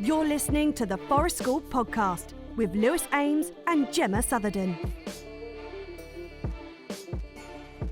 You're listening to the Forest School podcast with Lewis Ames and Gemma Southerden.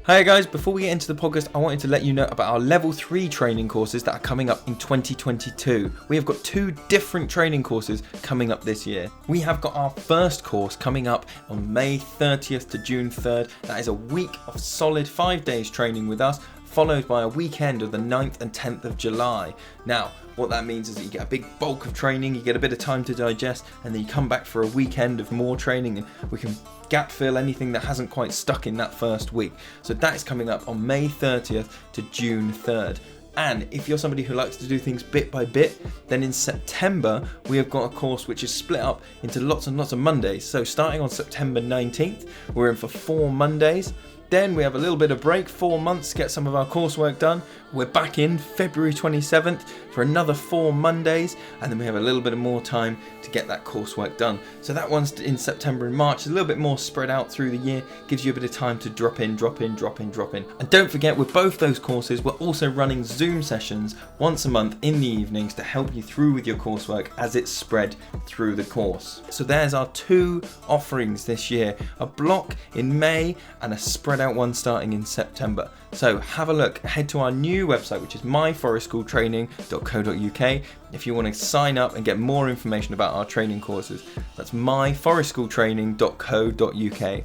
Hi guys, before we get into the podcast, I wanted to let you know about our level 3 training courses that are coming up in 2022. We have got 2 different training courses coming up this year. We have got our first course coming up on May 30th to June 3rd. That is a week of solid 5 days training with us, followed by a weekend of the 9th and 10th of July. Now, what that means is that you get a big bulk of training, you get a bit of time to digest, and then you come back for a weekend of more training, and we can gap fill anything that hasn't quite stuck in that first week. So that is coming up on May 30th to June 3rd. And if you're somebody who likes to do things bit by bit, then in September we have got a course which is split up into lots and lots of Mondays. So starting on September 19th, we're in for 4 Mondays. Then we have a little bit of break, 4 months to get some of our coursework done. We're back in February 27th for another 4 Mondays, and then we have a little bit of more time to get that coursework done. So that one's in September and March, a little bit more spread out through the year, gives you a bit of time to drop in. And don't forget, with both those courses, we're also running Zoom sessions once a month in the evenings to help you through with your coursework as it's spread through the course. So there's our 2 offerings this year, a block in May and a spread out one starting in September. So have a look, head to our new website, which is myforestschooltraining.co.uk if you want to sign up and get more information about our training courses. That's myforestschooltraining.co.uk.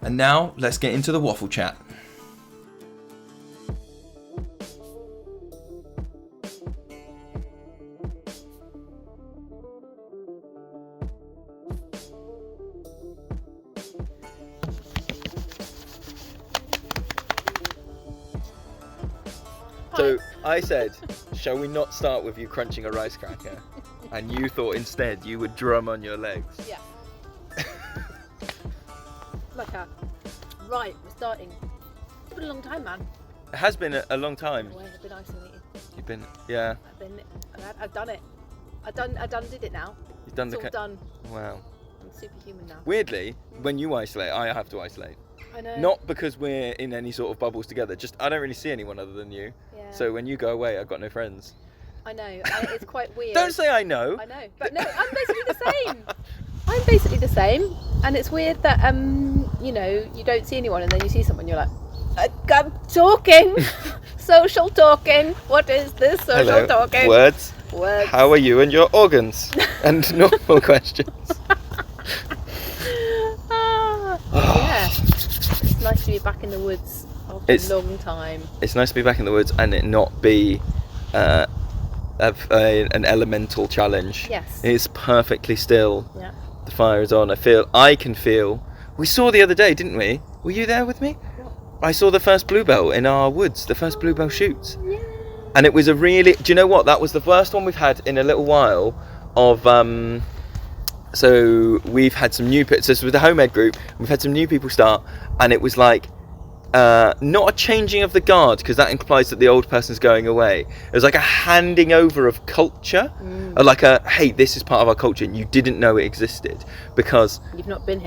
And now let's get into the waffle chat. So I said, shall we not start with you crunching a rice cracker? And you thought instead you would drum on your legs. Yeah. Right, we're starting. It's been a long time, man. It has been a long time. Well, I've been isolated. You've been, yeah. I've done it. I did it now. You've done it's all done. Wow. I'm superhuman now. Weirdly, when you isolate, I have to isolate. I know. Not because we're in any sort of bubbles together, just I don't really see anyone other than you. Yeah. So when you go away, I've got no friends. I know. It's quite weird. Don't say I know. I know. But no, I'm basically the same. I'm basically the same. And it's weird that, you don't see anyone and then you see someone, you're like, I'm talking. Social talking. What is this social talking? Words. How are you and your organs? And normal questions. Yeah. It's nice to be back in the woods after a long time. It's nice to be back in the woods and it not be an elemental challenge. Yes. It's perfectly still. Yeah. The fire is on. I can feel. We saw the other day, didn't we? Were you there with me? What? I saw the first bluebell in our woods, the first bluebell shoots. Yeah. And it was do you know what? That was the first one we've had in a little while of, so we've had some new, so with the home ed group, we've had some new people start, and it was like, not a changing of the guard, because that implies that the old person's going away. It was like a handing over of culture, or like hey, this is part of our culture, and you didn't know it existed, because you've not been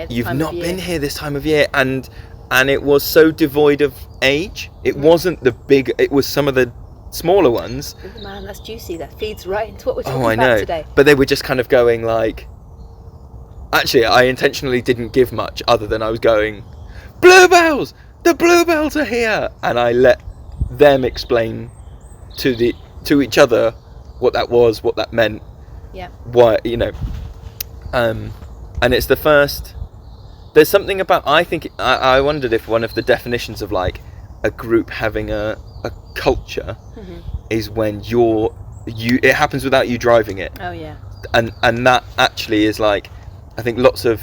here this time of year, and it was so devoid of age. It wasn't the big, it was some of the smaller ones. Oh, man, that's juicy. That feeds right into what we're talking about today. But they were just kind of going like, actually, I intentionally didn't give much other than I was going, bluebells! The bluebells are here! And I let them explain to each other what that was, what that meant. Yeah. Why, and it's the first, there's something about, I wondered if one of the definitions of like a group having a culture is when it happens without you driving it. Oh yeah. And that actually is like, I think lots of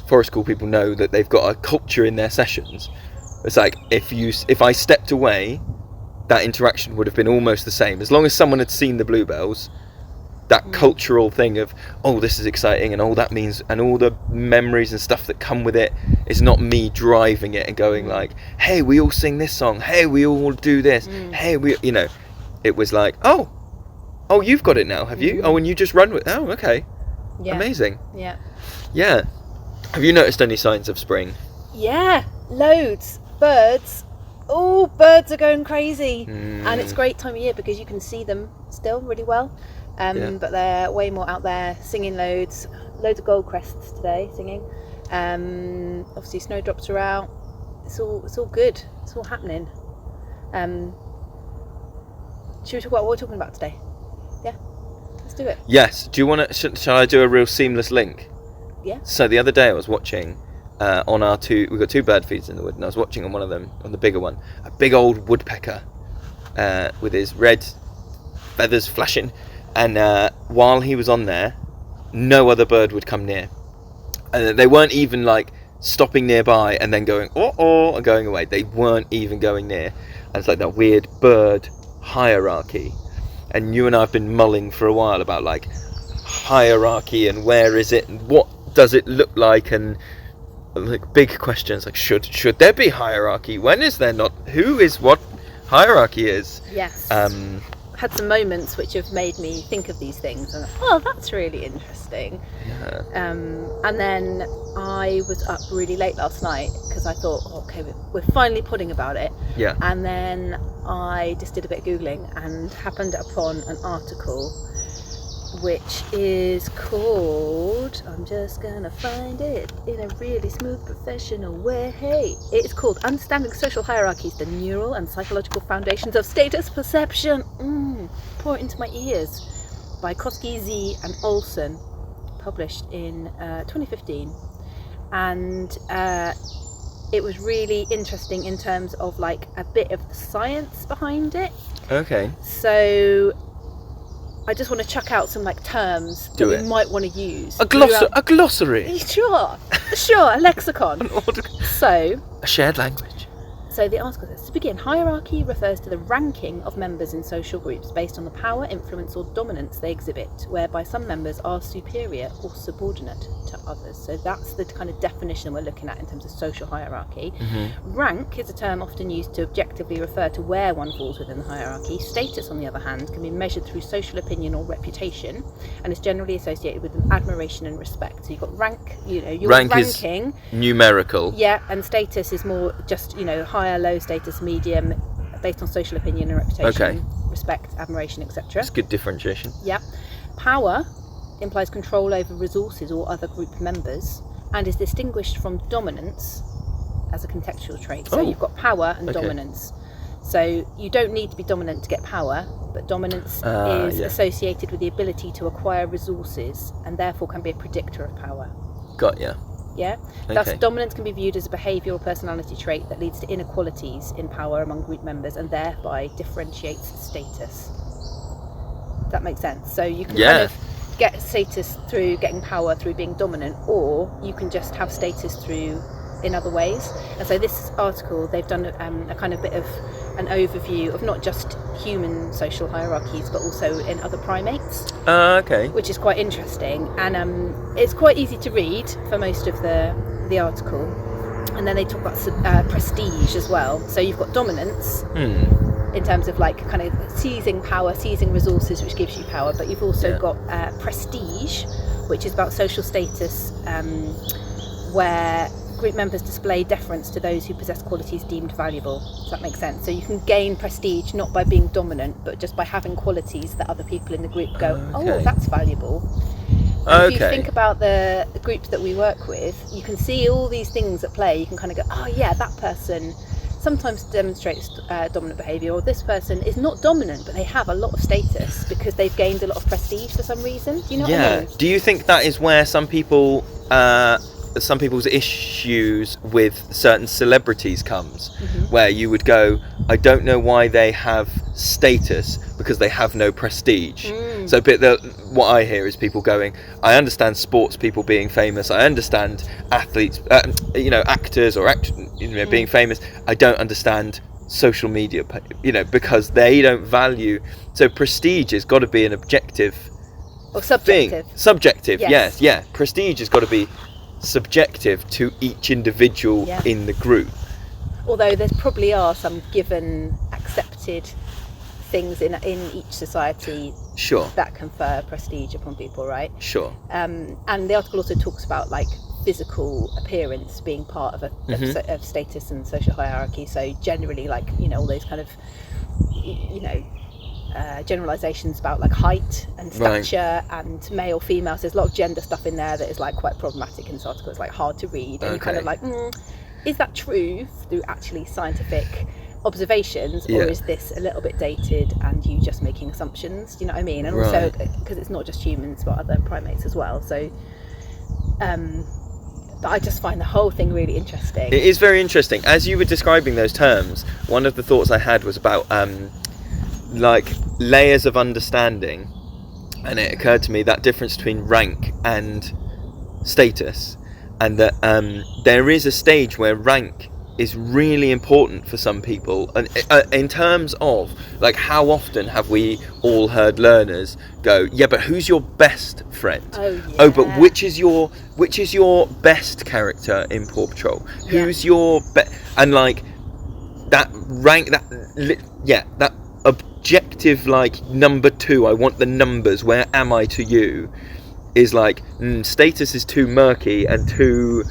forest school people know that they've got a culture in their sessions. It's like if I stepped away, that interaction would have been almost the same. As long as someone had seen the bluebells, that cultural thing of, oh, this is exciting, and all that means, and all the memories and stuff that come with it, is not me driving it and going like, hey, we all sing this song, hey, we all do this, hey, it was like, oh, you've got it now, have you? Oh, and you just run with it. Oh, okay. Yeah. Amazing. Yeah. Yeah. Have you noticed any signs of spring? Yeah, loads. Birds. Oh, birds are going crazy. And it's a great time of year because you can see them still really well. But they're way more out there singing loads of gold crests today singing. Obviously snowdrops are out. It's all good. It's all happening. Should we talk about what we're talking about today? Yeah, let's do it. Yes. Do you want to? Shall I do a real seamless link? Yeah. So the other day I was watching on our we've got 2 bird feeds in the wood, and I was watching on one of them, on the bigger one, a big old woodpecker with his red feathers flashing, and while he was on there, no other bird would come near, and they weren't even like stopping nearby and then going oh and going away. They weren't even going near, and it's like that weird bird hierarchy. And you and I have been mulling for a while about like hierarchy and where is it and what does it look like, and like big questions like should there be hierarchy, when is there not, who is what hierarchy is. Yes. Had some moments which have made me think of these things and that's really interesting. Yeah. And then I was up really late last night because I thought, okay, we're finally podding about it. Yeah. And then I just did a bit of Googling and happened upon an article which is called, I'm just gonna find it in a really smooth professional way. It's called Understanding Social Hierarchies, the Neural and Psychological Foundations of Status Perception. Pour it into my ears, by Koski, Z and Olson, published in 2015. And it was really interesting in terms of like a bit of the science behind it. Okay. So I just want to chuck out some like terms that we might want to use. A glossary. Sure, a lexicon. So a shared language. So the article says, to begin, hierarchy refers to the ranking of members in social groups based on the power, influence or dominance they exhibit, whereby some members are superior or subordinate to others. So that's the kind of definition we're looking at in terms of social hierarchy. Mm-hmm. Rank is a term often used to objectively refer to where one falls within the hierarchy. Status, on the other hand, can be measured through social opinion or reputation and is generally associated with admiration and respect. So you've got rank, your rank ranking. Is numerical. Yeah, and status is more just, higher, low status, medium, based on social opinion and reputation, respect, admiration, etc. That's good differentiation. Yeah. Power implies control over resources or other group members and is distinguished from dominance as a contextual trait. So you've got power and dominance. So you don't need to be dominant to get power, but dominance is associated with the ability to acquire resources and therefore can be a predictor of power. Got ya. Yeah. Thus, dominance can be viewed as a behaviour or personality trait that leads to inequalities in power among group members and thereby differentiates status. Does that make sense? So you can kind of get status through getting power through being dominant, or you can just have status through in other ways. And so this article, they've done a kind of bit of an overview of not just human social hierarchies but also in other primates, which is quite interesting, and it's quite easy to read for most of the article. And then they talk about prestige as well. So you've got dominance in terms of like kind of seizing power, seizing resources, which gives you power, but you've also got prestige, which is about social status, where group members display deference to those who possess qualities deemed valuable. Does that make sense? So you can gain prestige not by being dominant, but just by having qualities that other people in the group go, that's valuable. And if you think about the groups that we work with, you can see all these things at play. You can kind of go, that person sometimes demonstrates dominant behaviour, or this person is not dominant, but they have a lot of status because they've gained a lot of prestige for some reason. Do you know what I mean? Do you think that is where some people's issues with certain celebrities comes, where you would go, I don't know why they have status because they have no prestige. So what I hear is people going, I understand sports people being famous, I understand athletes, actors or being famous. I don't understand social media, because they don't value. So prestige has got to be an objective or subjective thing. Subjective, yes. Prestige has got to be subjective to each individual in the group. Although there probably are some given accepted things in each society that confer prestige upon people, right? Sure. And the article also talks about like physical appearance being part of of status and social hierarchy. So generally, like all those kind of generalizations about like height and stature and male, female. So there's a lot of gender stuff in there that is like quite problematic in this article. It's like hard to read, and you're kind of like, is that true through actually scientific observations, or is this a little bit dated and you just making assumptions? Do you know what I mean? And also because it's not just humans but other primates as well. So but I just find the whole thing really interesting. It is very interesting. As you were describing those terms, one of the thoughts I had was about like layers of understanding, and it occurred to me that difference between rank and status, and that there is a stage where rank is really important for some people, and in terms of like how often have we all heard learners go, yeah, but who's your best friend? But which is your best character in Paw Patrol? Who's your best? And like that rank, that objective, like number 2, I want the numbers, where am I to you, is like status is too murky and too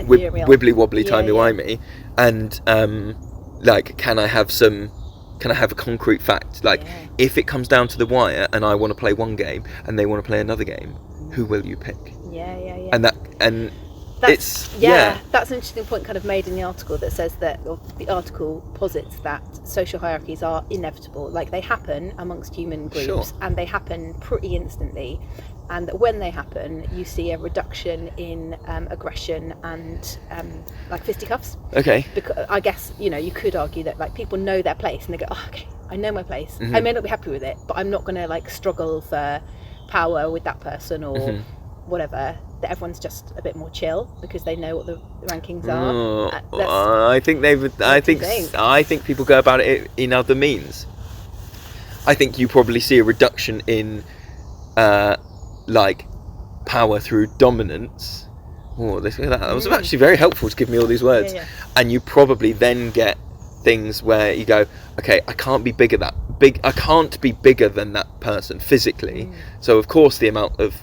wibbly wobbly, timey-wimey, and like can I have a concrete fact, like if it comes down to the wire and I want to play one game and they want to play another game, who will you pick? And that's an interesting point kind of made in the article, that says that, or the article posits that social hierarchies are inevitable, like they happen amongst human groups, and they happen pretty instantly, and that when they happen you see a reduction in aggression and like fisticuffs. Because I guess, you know, you could argue that like people know their place and they go, oh, okay, I know my place. I may not be happy with it, but I'm not going to like struggle for power with that person or whatever. That everyone's just a bit more chill because they know what the rankings are. I think people go about it in other means. I think you probably see a reduction in like power through dominance. That was actually very helpful to give me all these words. And you probably then get things where you go, okay, I can't be bigger than that person physically. So of course the amount of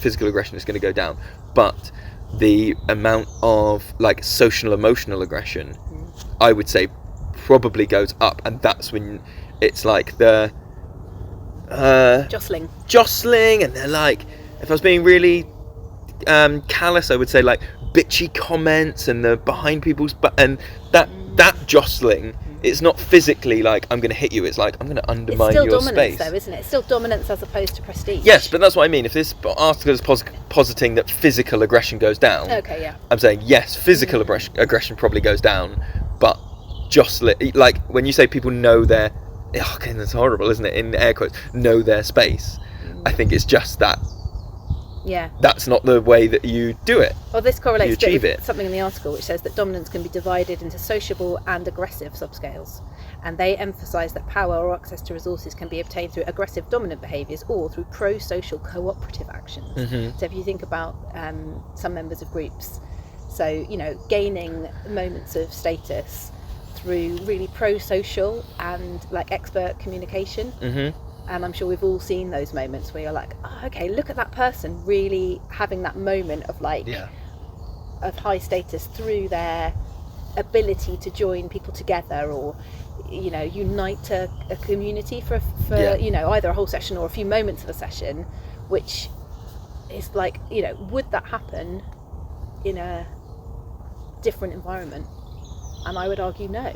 physical aggression is going to go down, but the amount of like social emotional aggression, I would say, probably goes up, and that's when it's like the jostling, and they're like, if I was being really callous, I would say like bitchy comments and the behind people's and that jostling. It's not physically like I'm going to hit you. It's like I'm going to undermine your space. It's still dominance, though, isn't it? It's still dominance as opposed to prestige. Yes, but that's what I mean. If this article is positing that physical aggression goes down, I'm saying yes, physical aggression probably goes down, but jostling, like when you say people know their, okay, that's horrible, isn't it? In air quotes, know their space. I think it's just that. That's not the way that you do it. Well, this correlates with something in the article which says that dominance can be divided into sociable and aggressive subscales, and they emphasise that power or access to resources can be obtained through aggressive dominant behaviours or through pro-social cooperative actions. So if you think about some members of groups, so gaining moments of status through really pro-social and like expert communication. And I'm sure we've all seen those moments where you're like, oh, okay, look at that person really having that moment of like of high status through their ability to join people together, or unite a community for either a whole session or a few moments of a session, which is like, would that happen in a different environment? And I would argue no.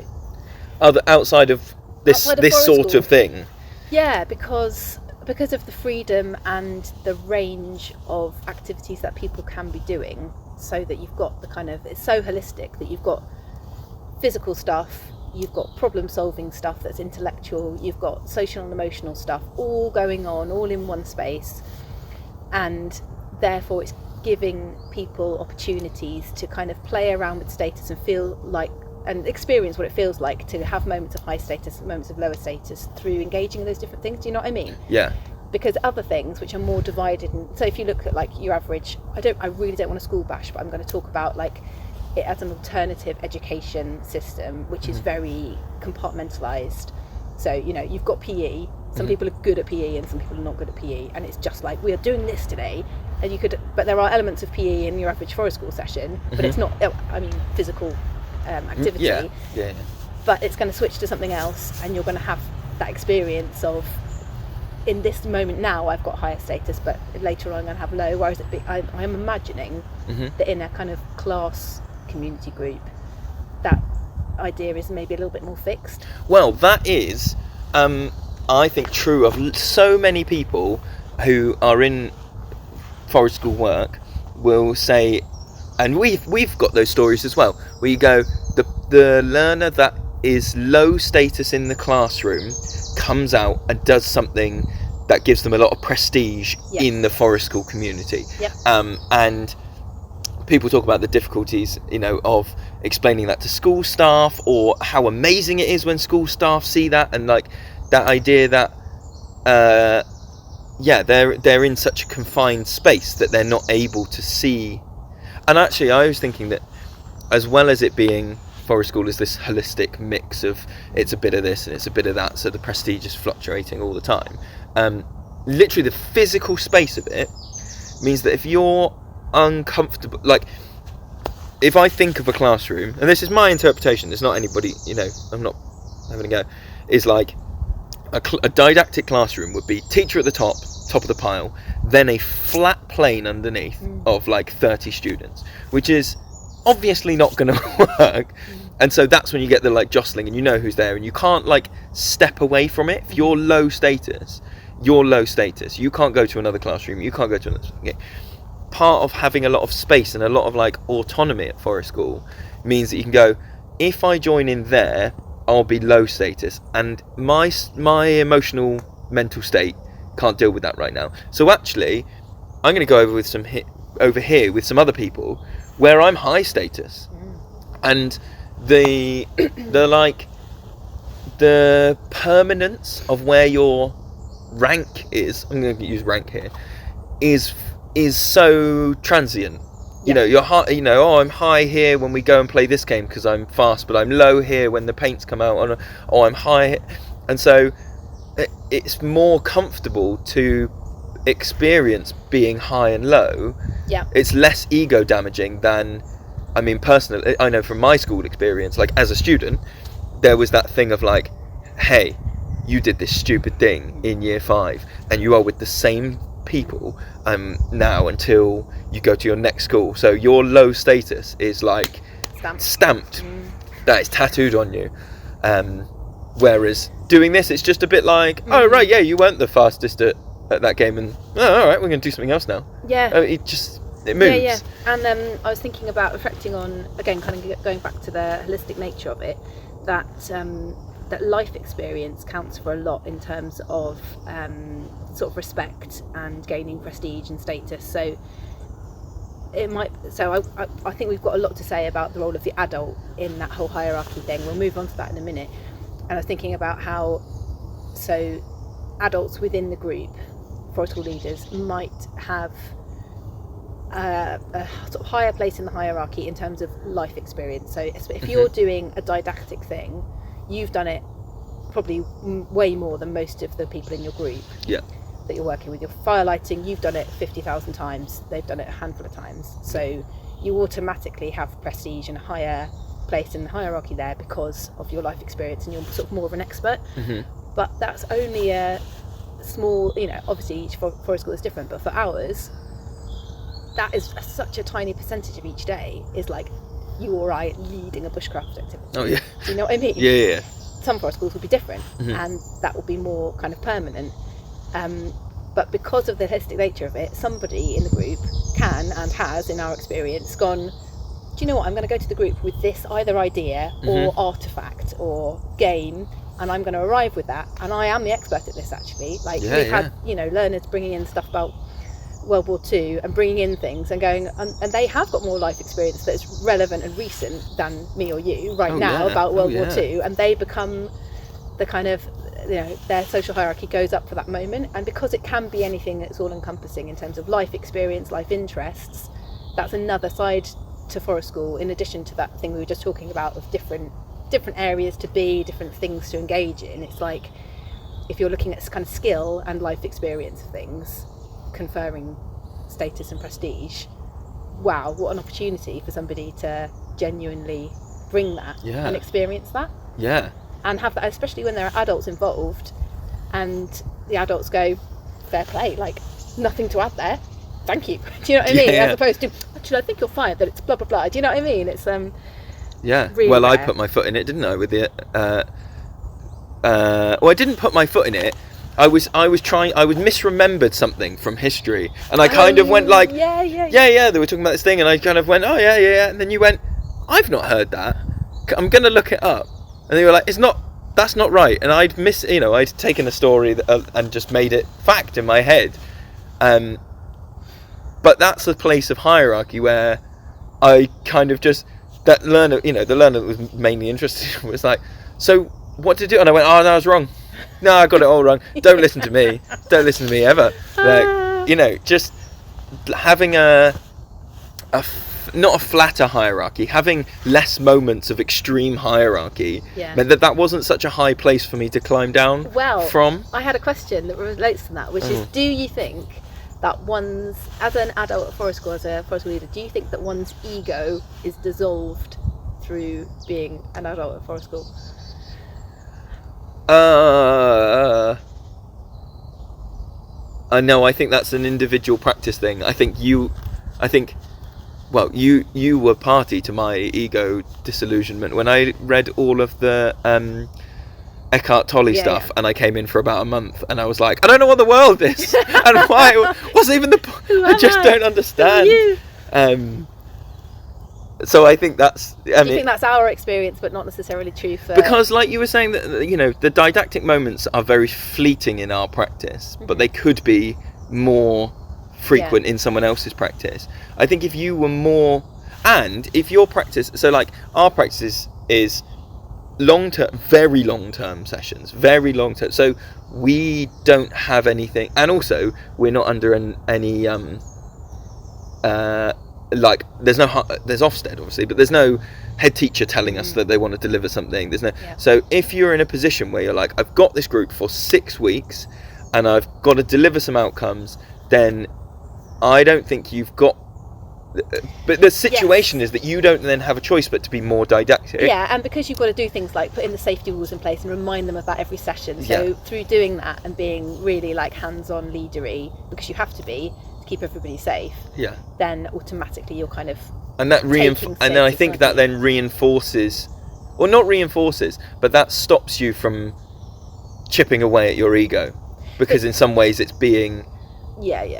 Outside of this sort of thing. Yeah, because of the freedom and the range of activities that people can be doing, so that you've got the kind of, it's so holistic that you've got physical stuff, you've got problem solving stuff that's intellectual, you've got social and emotional stuff all going on all in one space, and therefore it's giving people opportunities to kind of play around with status and feel like and experience what it feels like to have moments of high status, moments of lower status through engaging in those different things. Do you know what I mean? Yeah. Because other things which are more divided, and so if you look at like your average, I really don't want to school bash, but I'm going to talk about like it as an alternative education system, which is very compartmentalized. So you've got PE. Some people are good at PE and some people are not good at PE, and it's just like, we are doing this today, and but there are elements of PE in your average forest school session, but it's not. physical activity, but it's going to switch to something else, and you're going to have that experience of, in this moment now I've got higher status, but later on I'm going to have low, whereas I'm imagining that in a kind of class community group, that idea is maybe a little bit more fixed. Well, that is, I think, true of so many people who are in forest school work will say, and we've got those stories as well, where you go, the learner that is low status in the classroom comes out and does something that gives them a lot of prestige in the forest school community. And people talk about the difficulties, of explaining that to school staff, or how amazing it is when school staff see that, and like that idea that they're in such a confined space that they're not able to see. And actually, I was thinking that, as well as it being, forest school is this holistic mix of, it's a bit of this and it's a bit of that, so the prestige is fluctuating all the time. Literally, the physical space of it means that if you're uncomfortable, like, if I think of a classroom, and this is my interpretation, it's not anybody, I'm not having a go, is like a didactic classroom would be teacher at the top of the pile, then a flat plane underneath of like 30 students, which is obviously not going to work. And so that's when you get the like jostling, and you know who's there, and you can't like step away from it. If you're low status, you can't go to another classroom, you can't go to another. Okay. Part of having a lot of space and a lot of like autonomy at forest school means that you can go, if I join in there, I'll be low status, and my emotional mental state can't deal with that right now. So actually, I'm going to go over here with some other people where I'm high status, and the permanence of where your rank is, I'm going to use rank here, is so transient. You're high, I'm high here when we go and play this game because I'm fast, but I'm low here when the paints come out, or I'm high, and so it's more comfortable to experience being high and low. It's less ego damaging than, personally, I know from my school experience, like as a student, there was that thing of like, hey, you did this stupid thing in year 5 and you are with the same people now until you go to your next school, so your low status is like stamped. That is tattooed on you, whereas doing this, it's just a bit like, oh right, yeah, you weren't the fastest at that game, and all right, we're going to do something else now. It moves. And I was thinking about reflecting on, again, kind of going back to the holistic nature of it, that that life experience counts for a lot in terms of sort of respect and gaining prestige and status. So I think we've got a lot to say about the role of the adult in that whole hierarchy thing. We'll move on to that in a minute. And I was thinking about how, so adults within the group, forest school leaders, might have a sort of higher place in the hierarchy in terms of life experience. So if you're doing a didactic thing, you've done it probably way more than most of the people in your group that you're working with. Your firelighting, you've done it 50,000 times, they've done it a handful of times. So you automatically have prestige and a higher place in the hierarchy there because of your life experience, and you're sort of more of an expert. But that's only a small, obviously each forest school is different, but for ours, that is such a tiny percentage of each day is like you or I leading a bushcraft activity. Oh yeah. Do you know what I mean? Yeah. Some forest schools will be different, and that will be more kind of permanent. But because of the holistic nature of it, somebody in the group can and has, in our experience, gone, do you know what, I'm going to go to the group with this either idea or artefact or game, and I'm going to arrive with that, and I am the expert at this actually. Like we've had, learners bringing in stuff about World War II and bringing in things and going, and they have got more life experience that's relevant and recent than me or you now about World War II, and they become the kind of, their social hierarchy goes up for that moment. And because it can be anything that's all encompassing in terms of life experience, life interests, that's another side to forest school, in addition to that thing we were just talking about of different areas to be, different things to engage in. It's like, if you're looking at kind of skill and life experience of things conferring status and prestige, wow, what an opportunity for somebody to genuinely bring that and experience that. and have that, especially when there are adults involved, and the adults go, fair play, like nothing to add there. Thank you. Do you know what I mean? Yeah. As opposed to, actually, I think you'll find that it's blah blah blah. Do you know what I mean? It's really well, I rare. put my foot in it, didn't I? With the well, I didn't put my foot in it. I was misremembered something from history, and I kind of went like, yeah, they were talking about this thing, and I kind of went, oh yeah, and then you went, I've not heard that. I'm gonna look it up, and they were like, that's not right, and I'd taken a story and just made it fact in my head, but that's a place of hierarchy where I kind of just, the learner that was mainly interested was like, so what to do? And I went, oh no, I was wrong. No, I got it all wrong. Don't listen to me. Don't listen to me ever. Like, just having not a flatter hierarchy, having less moments of extreme hierarchy, meant that wasn't such a high place for me to climb down from. I had a question that relates to that, which is, do you think that as an adult at Forest School, as a Forest School leader, do you think that one's ego is dissolved through being an adult at Forest School? No, I think that's an individual practice thing. I think you were party to my ego disillusionment when I read all of the Eckhart Tolle stuff, and I came in for about a month, and I was like, I don't know what the world is, and why? What's even the point? I just don't understand. So I think that's. Do you think that's our experience, but not necessarily true for? Because, like you were saying, that the didactic moments are very fleeting in our practice, but they could be more frequent in someone else's practice. I think if you were more, and if your practice, so like our practice is long-term, very long-term sessions, very long-term. So we don't have anything, and also we're not under any like there's Ofsted obviously, but there's no head teacher telling us that they want to deliver something. There's no. So if you're in a position where you're like, I've got this group for 6 weeks and I've got to deliver some outcomes, then I don't think you've got. But the situation is that you don't then have a choice but to be more didactic. Yeah, and because you've got to do things like putting the safety rules in place and remind them of that every session. So through doing that and being really like hands-on leadery, because you have to be to keep everybody safe. Yeah. Then automatically you're kind of. And that and then I think that then reinforces, or not reinforces, but that stops you from chipping away at your ego, because in some ways it's being.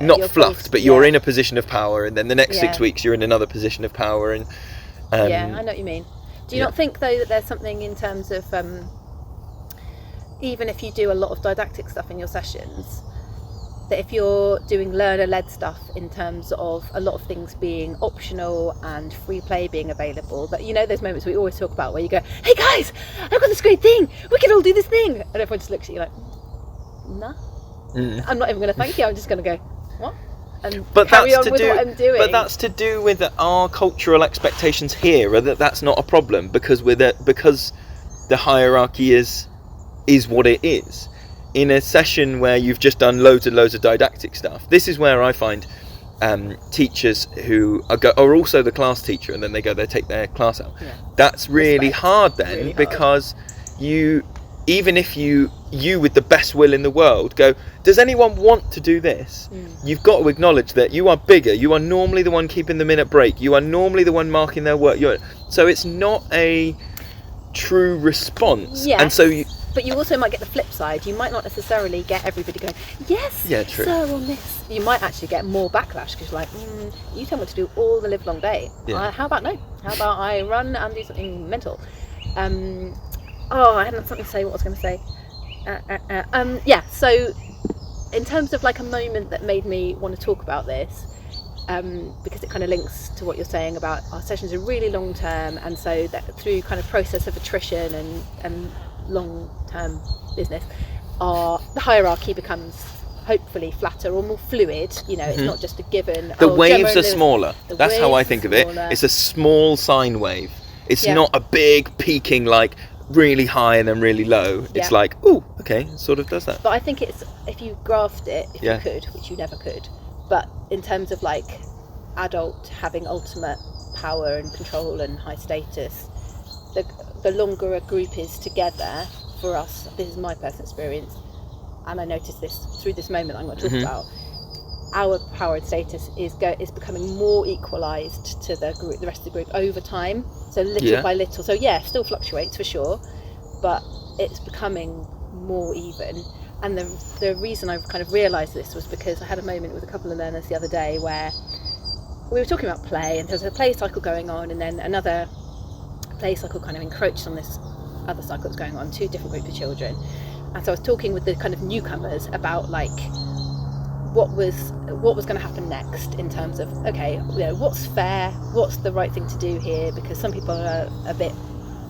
Not fluffed, but you're in a position of power, and then the next 6 weeks you're in another position of power, and I know what you mean. Do you not think though that there's something in terms of even if you do a lot of didactic stuff in your sessions, that if you're doing learner-led stuff in terms of a lot of things being optional and free play being available, that those moments we always talk about where you go, hey guys, I've got this great thing, we can all do this thing, and everyone just looks at you like, nah. I'm not even going to thank you. I'm just going to go, what? And carry on with what I'm doing. But that's to do with our cultural expectations here, that's not a problem, because the hierarchy is what it is. In a session where you've just done loads and loads of didactic stuff, this is where I find teachers who are also the class teacher, and then they take their class out. Yeah. That's really hard then, really hard. Because even if you with the best will in the world go, does anyone want to do this? You've got to acknowledge that you are bigger, you are normally the one keeping the minute break, you are normally the one marking their work, so it's not a true response. Yes, and so but you also might get the flip side. You might not necessarily get everybody going, yes, true. So on this, you might actually get more backlash, because you're like, you tell me to do all the live long day. How about no? How about I run and do something mental? I had something to say. What was I going to say? So in terms of like a moment that made me want to talk about this, because it kind of links to what you're saying about our sessions are really long term, and so that through kind of process of attrition and long term business, the hierarchy becomes hopefully flatter or more fluid. It's not just a given. The waves are smaller. That's how I think of it. It's a small sine wave. It's not a big peaking like really high and then really low. It's like, oh, okay, it sort of does that. But I think it's, if you graphed it, if you could, which you never could, but in terms of like adult having ultimate power and control and high status, the the longer a group is together, for us, this is my personal experience, and I noticed this through this moment I'm going to talk about, our power and status is becoming more equalised to the rest of the group over time. So little by little. So still fluctuates for sure, but it's becoming more even. And the reason I kind of realised this was because I had a moment with a couple of learners the other day where we were talking about play, and there was a play cycle going on, and then another play cycle kind of encroached on this other cycle that's going on, 2 different groups of children. And so I was talking with the kind of newcomers about like what was going to happen next in terms of, okay, what's fair, what's the right thing to do here, because some people are a bit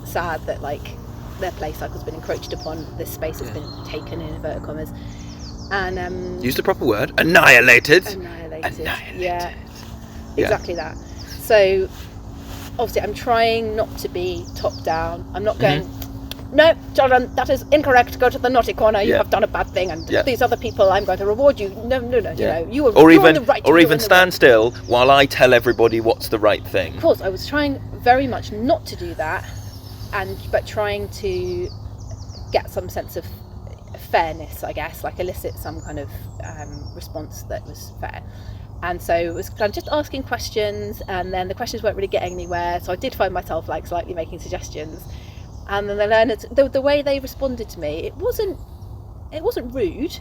sad that like their play cycle's been encroached upon, this space has been taken in inverted commas, and use the proper word, annihilated. Yeah, exactly that. So obviously I'm trying not to be top down. I'm not going, no, children, that is incorrect, go to the naughty corner, you have done a bad thing, and these other people, I'm going to reward you. No, you were on the right. Or even stand still while I tell everybody what's the right thing. Of course, I was trying very much not to do that, but trying to get some sense of fairness, I guess, like elicit some kind of response that was fair. And so it was kind of just asking questions, and then the questions weren't really getting anywhere, so I did find myself like slightly making suggestions. And then the learners, the way they responded to me, it wasn't rude,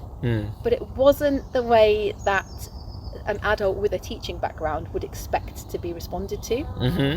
but it wasn't the way that an adult with a teaching background would expect to be responded to.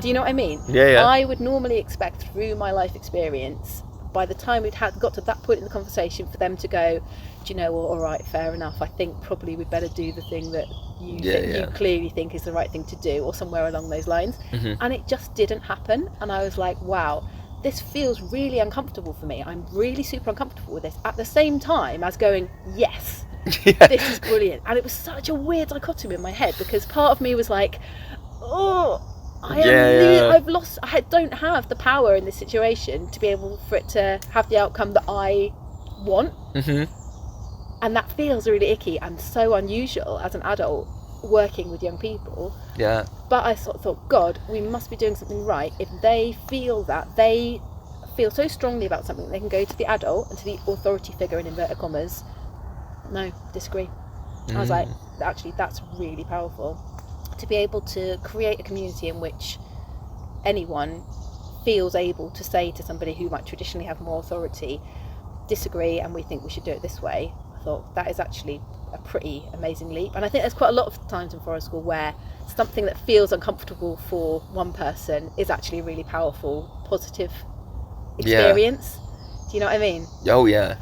Do you know what I mean? Yeah. I would normally expect through my life experience, by the time we'd got to that point in the conversation, for them to go, do you know what, all right, fair enough, I think probably we'd better do the thing that you clearly think is the right thing to do, or somewhere along those lines. And it just didn't happen, and I was like, wow, this feels really uncomfortable for me. I'm really super uncomfortable with this, at the same time as going, yes, this is brilliant. And it was such a weird dichotomy in my head, because part of me was like, oh, I've lost, I don't have the power in this situation to be able for it to have the outcome that I want. And that feels really icky and so unusual as an adult working with young people. But I sort of thought, God, we must be doing something right if they feel so strongly about something, they can go to the adult and to the authority figure in inverted commas, no, disagree. I was like, actually, that's really powerful, to be able to create a community in which anyone feels able to say to somebody who might traditionally have more authority, disagree, and we think we should do it this way. I thought that is actually a pretty amazing leap. And I think there's quite a lot of times in forest school where something that feels uncomfortable for one person is actually a really powerful, positive experience. Do you know what I mean? Oh yeah.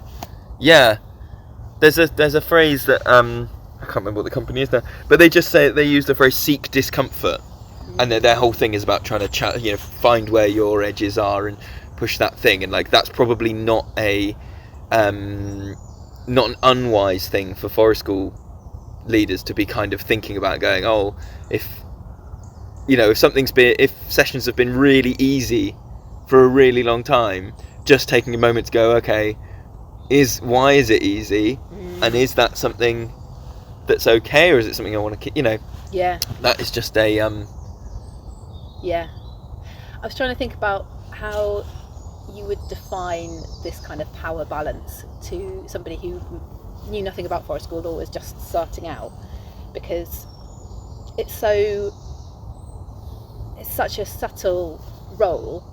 There's a phrase that I can't remember what the company is now, but they just say, they use the phrase seek discomfort, and their whole thing is about trying to find where your edges are and push that thing, and like that's probably not not an unwise thing for forest school leaders to be kind of thinking about, going, oh, if sessions have been really easy for a really long time, just taking a moment to go, okay, why is it easy, and is that something that's okay, or is it something I want to keep, that is just a I was trying to think about how you would define this kind of power balance to somebody who knew nothing about forest school or was just starting out, because it's such a subtle role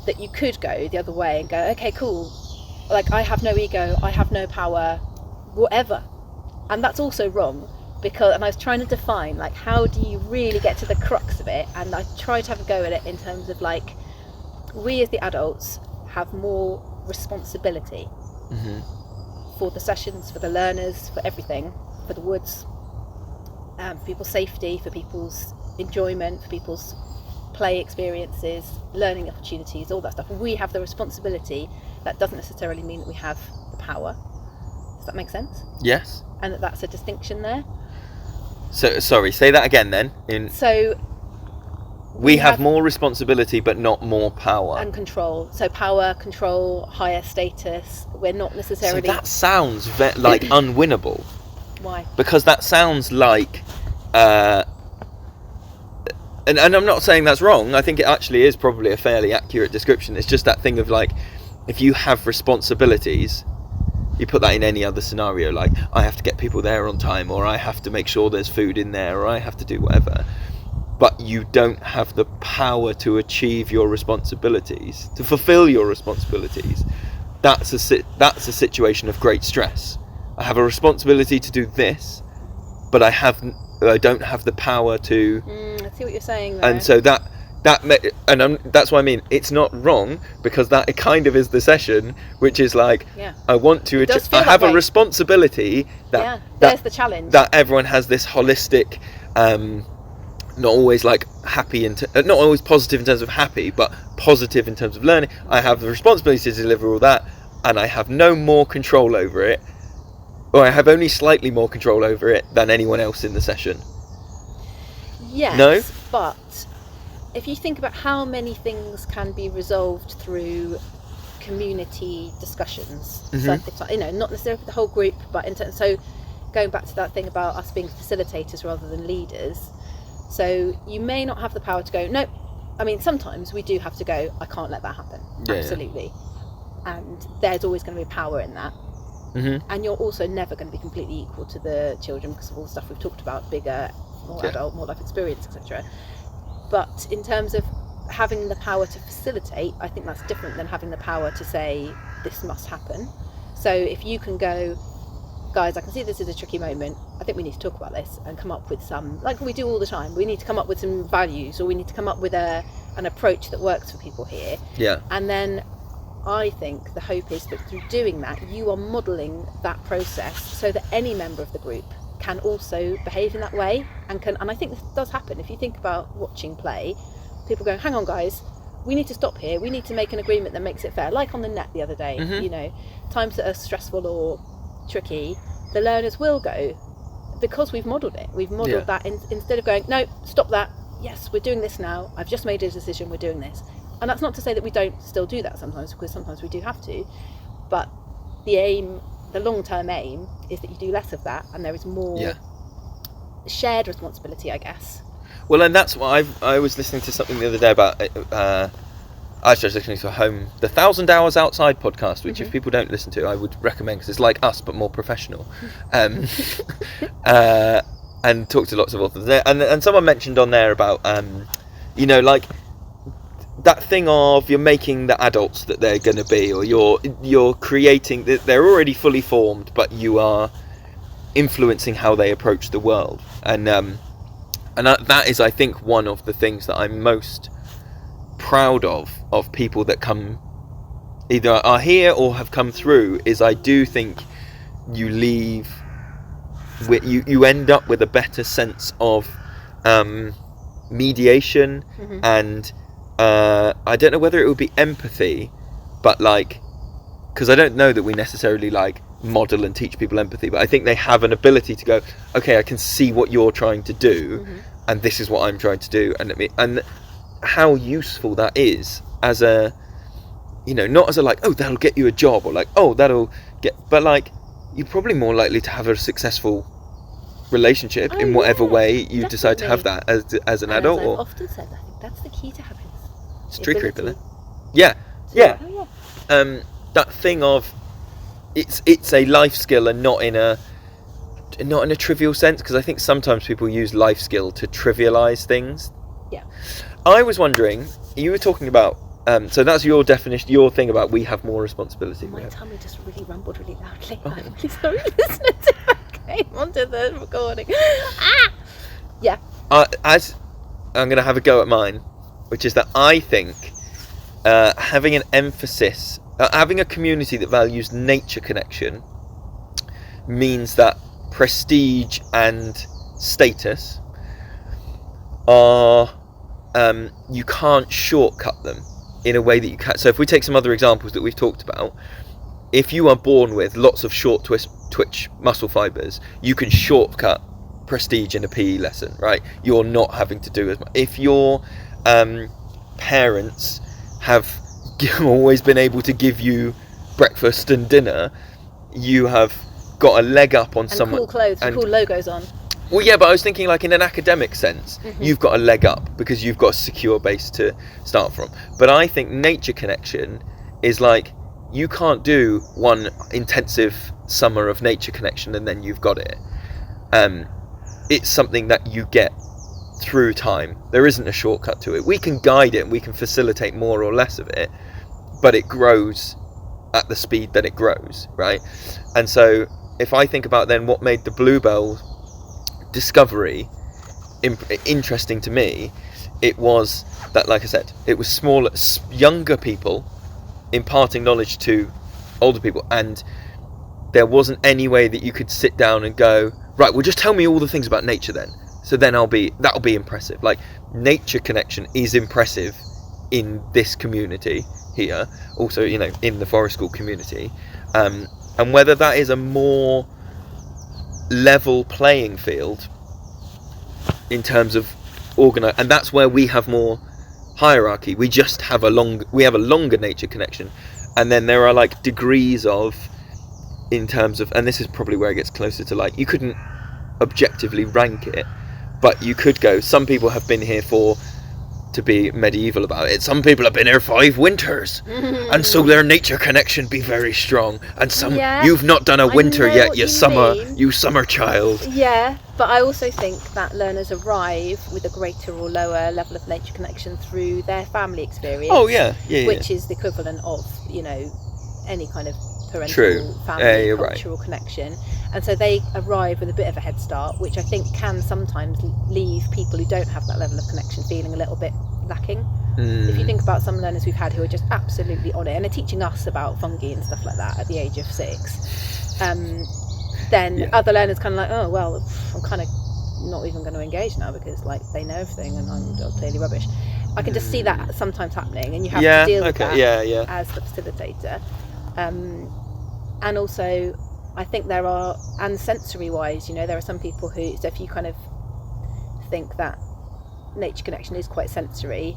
that you could go the other way and go, okay, cool, like I have no ego, I have no power, whatever, and that's also wrong. And I was trying to define, like, how do you really get to the crux of it, and I tried to have a go at it in terms of like, we as the adults have more responsibility for the sessions, for the learners, for everything, for the woods, for people's safety, for people's enjoyment, for people's play experiences, learning opportunities, all that stuff. We have the responsibility. That doesn't necessarily mean that we have the power. Does that make sense? Yes. And that's a distinction there. So, sorry, say that again then. So we have more responsibility but not more power. And control. So power, control, higher status. We're not necessarily... So that sounds like unwinnable. Why? Because that sounds like and I'm not saying that's wrong. I think it actually is probably a fairly accurate description. It's just that thing of like, if you have responsibilities, you put that in any other scenario, like I have to get people there on time, or I have to make sure there's food in there, or I have to do whatever, but you don't have the power to achieve your responsibilities, to fulfill your responsibilities. That's a situation of great stress. I have a responsibility to do this, but I don't have the power to. I see what you're saying there. And so that's what I mean. It's not wrong, because that kind of is the session, which is like, I want to. I have a responsibility that. There's the challenge. That everyone has this holistic, not always like happy not always positive in terms of happy, but positive in terms of learning. I have the responsibility to deliver all that, and I have no more control over it, or I have only slightly more control over it than anyone else in the session. Yes, no? But if you think about how many things can be resolved through community discussions, so it's, not necessarily the whole group, but so going back to that thing about us being facilitators rather than leaders. So you may not have the power to go, no, I mean, sometimes we do have to go, I can't let that happen. Absolutely. Yeah. And there's always going to be power in that. And you're also never going to be completely equal to the children because of all the stuff we've talked about, bigger, more adult, more life experience, etc. But in terms of having the power to facilitate, I think that's different than having the power to say, this must happen. So if you can go, guys, I can see this is a tricky moment, I think we need to talk about this and come up with some, like we do all the time, we need to come up with some values, or we need to come up with an approach that works for people here. Yeah. And then I think the hope is that through doing that, you are modelling that process so that any member of the group can also behave in that way, and I think this does happen. If you think about watching play, people going, hang on guys, we need to stop here, we need to make an agreement that makes it fair, like on the net the other day. Times that are stressful or tricky, the learners will go, because we've modelled it. We've modelled that instead of going, no, stop that, yes, we're doing this now, I've just made a decision, we're doing this. And that's not to say that we don't still do that sometimes, because sometimes we do have to, but the long-term aim is that you do less of that and there is more shared responsibility, I guess. Well, and that's why I was listening to something the other day about I was listening to the 1,000 Hours Outside podcast, which if people don't listen to, I would recommend, because it's like us but more professional. And talked to lots of authors there, and someone mentioned on there about like that thing of you're making the adults that they're going to be, or you're creating, they're already fully formed, but you are influencing how they approach the world, and that is, I think, one of the things that I'm most proud of people that come, either are here or have come through, is I do think you leave with, you end up with a better sense of mediation and I don't know whether it would be empathy, but like, because I don't know that we necessarily like model and teach people empathy, but I think they have an ability to go, okay, I can see what you're trying to do, and this is what I'm trying to do, and how useful that is as a, not as a like, oh, that'll get you a job, or like, oh, that'll get, but like, you're probably more likely to have a successful relationship in whatever way you decide to have that as an adult. As I've often said, I think that's the key to happiness. It's tree creeping, isn't it? Yeah. That thing of it's a life skill, and not in a trivial sense, because I think sometimes people use life skill to trivialize things. Yeah. I was wondering, you were talking about so that's your definition, your thing about we have more responsibility. My tummy just really rumbled really loudly. I'm really sorry, listening to that came onto the recording. Yeah. As I'm going to have a go at mine, which is that I think having an emphasis, having a community that values nature connection, means that prestige and status are, you can't shortcut them in a way that you can. So if we take some other examples that we've talked about, if you are born with lots of short twitch muscle fibers, you can shortcut prestige in a PE lesson, right? You're not having to do as much. If your parents have always been able to give you breakfast and dinner, you have got a leg up on someone. Cool clothes, and cool logos on. Well, yeah, but I was thinking like in an academic sense, you've got a leg up because you've got a secure base to start from. But I think nature connection is like, you can't do one intensive summer of nature connection and then you've got it. It's something that you get through time. There isn't a shortcut to it. We can guide it and we can facilitate more or less of it, but it grows at the speed that it grows, right? And so if I think about then what made the bluebell discovery interesting to me, it was that, like I said, it was smaller, younger people imparting knowledge to older people, and there wasn't any way that you could sit down and go, right, well, just tell me all the things about nature then, so then that'll be impressive. Like, nature connection is impressive in this community here, also, you know, in the forest school community, and whether that is a more level playing field in terms of and that's where we have more hierarchy. We just have a longer nature connection, and then there are like degrees of, in terms of, and this is probably where it gets closer to, like, you couldn't objectively rank it, but you could go, some people have been here to be medieval about it, some people have been here 5 winters, and so their nature connection be very strong, and some, you've not done a winter yet, you summer child. Yeah, but I also think that learners arrive with a greater or lower level of nature connection through their family experience. Oh yeah, which is the equivalent of, you know, any kind of parental family cultural connection. And so they arrive with a bit of a head start, which I think can sometimes leave people who don't have that level of connection feeling a little bit lacking. If you think about some learners we've had who are just absolutely on it and are teaching us about fungi and stuff like that at the age of 6, then other learners kind of like, oh well, I'm kind of not even going to engage now because, like, they know everything and I'm clearly rubbish. I can just see that sometimes happening, and you have to deal with that as the facilitator. And also, I think there are, and sensory wise, you know, there are some people who, so if you kind of think that nature connection is quite sensory,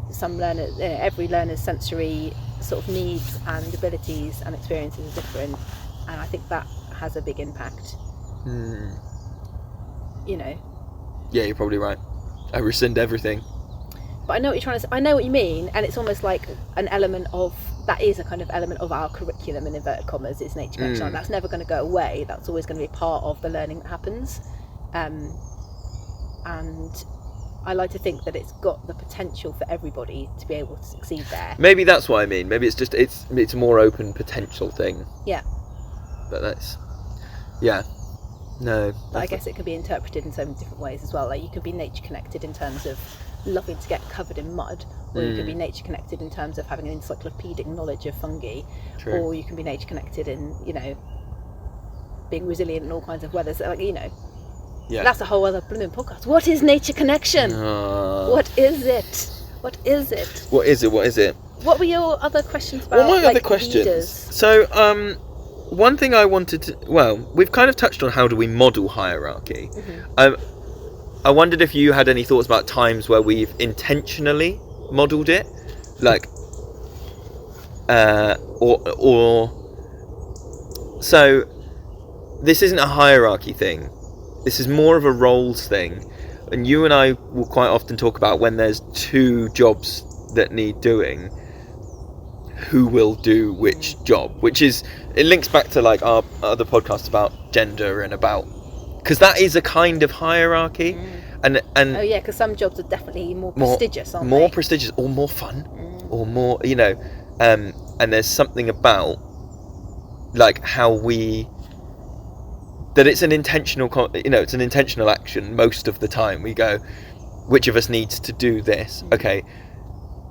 some learners, every learner's sensory sort of needs and abilities and experiences are different, and I think that has a big impact. You know. Yeah, you're probably right. I rescind everything. But I know what you're trying to say. I know what you mean, and it's almost like an element of, that is a kind of element of our curriculum in inverted commas, is nature connection. That's never going to go away. That's always going to be part of the learning that happens. And I like to think that it's got the potential for everybody to be able to succeed there. Maybe that's what I mean. Maybe it's just, it's a more open potential thing. Yeah. But that's, yeah. No. But I guess it could be interpreted in so many different ways as well. Like, you could be nature connected in terms of loving to get covered in mud, or you could be nature connected in terms of having an encyclopedic knowledge of fungi. True. Or you can be nature connected in, you know, being resilient in all kinds of weather. So, like, you know, that's a whole other blooming podcast. What is nature connection? What is it? What is it? What is it? What is it? What were your other questions about? Well, my other questions. Leaders? So, one thing I wanted to, well, we've kind of touched on how do we model hierarchy. I wondered if you had any thoughts about times where we've intentionally modelled it, like, or so this isn't a hierarchy thing, this is more of a roles thing, and you and I will quite often talk about when there's 2 jobs that need doing, who will do which job, which is, it links back to like our other podcasts about gender and about, because that is a kind of hierarchy. And oh yeah, because some jobs are definitely more prestigious, aren't they? More prestigious, or more fun, or more, you know, and there's something about, like, how we, that it's an intentional, you know, it's an intentional action most of the time. We go, which of us needs to do this? Okay,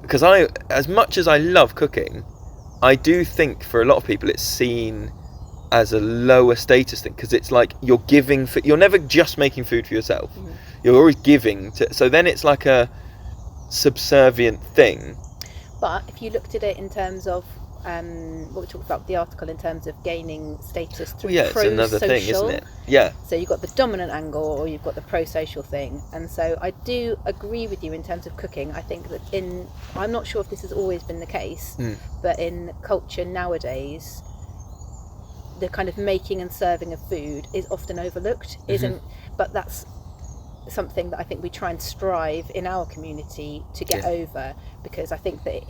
because I, as much as I love cooking, I do think for a lot of people it's seen as a lower status thing, because it's like you're giving, you're never just making food for yourself. You're always giving to, so then it's like a subservient thing. But if you looked at it in terms of what we talked about the article, in terms of gaining status through pro-social, it's another thing, isn't it? Yeah. So you've got the dominant angle, or you've got the pro-social thing, and so I do agree with you in terms of cooking. I think that I'm not sure if this has always been the case, but in culture nowadays, the kind of making and serving of food is often overlooked, but that's something that I think we try and strive in our community to get over, because I think that it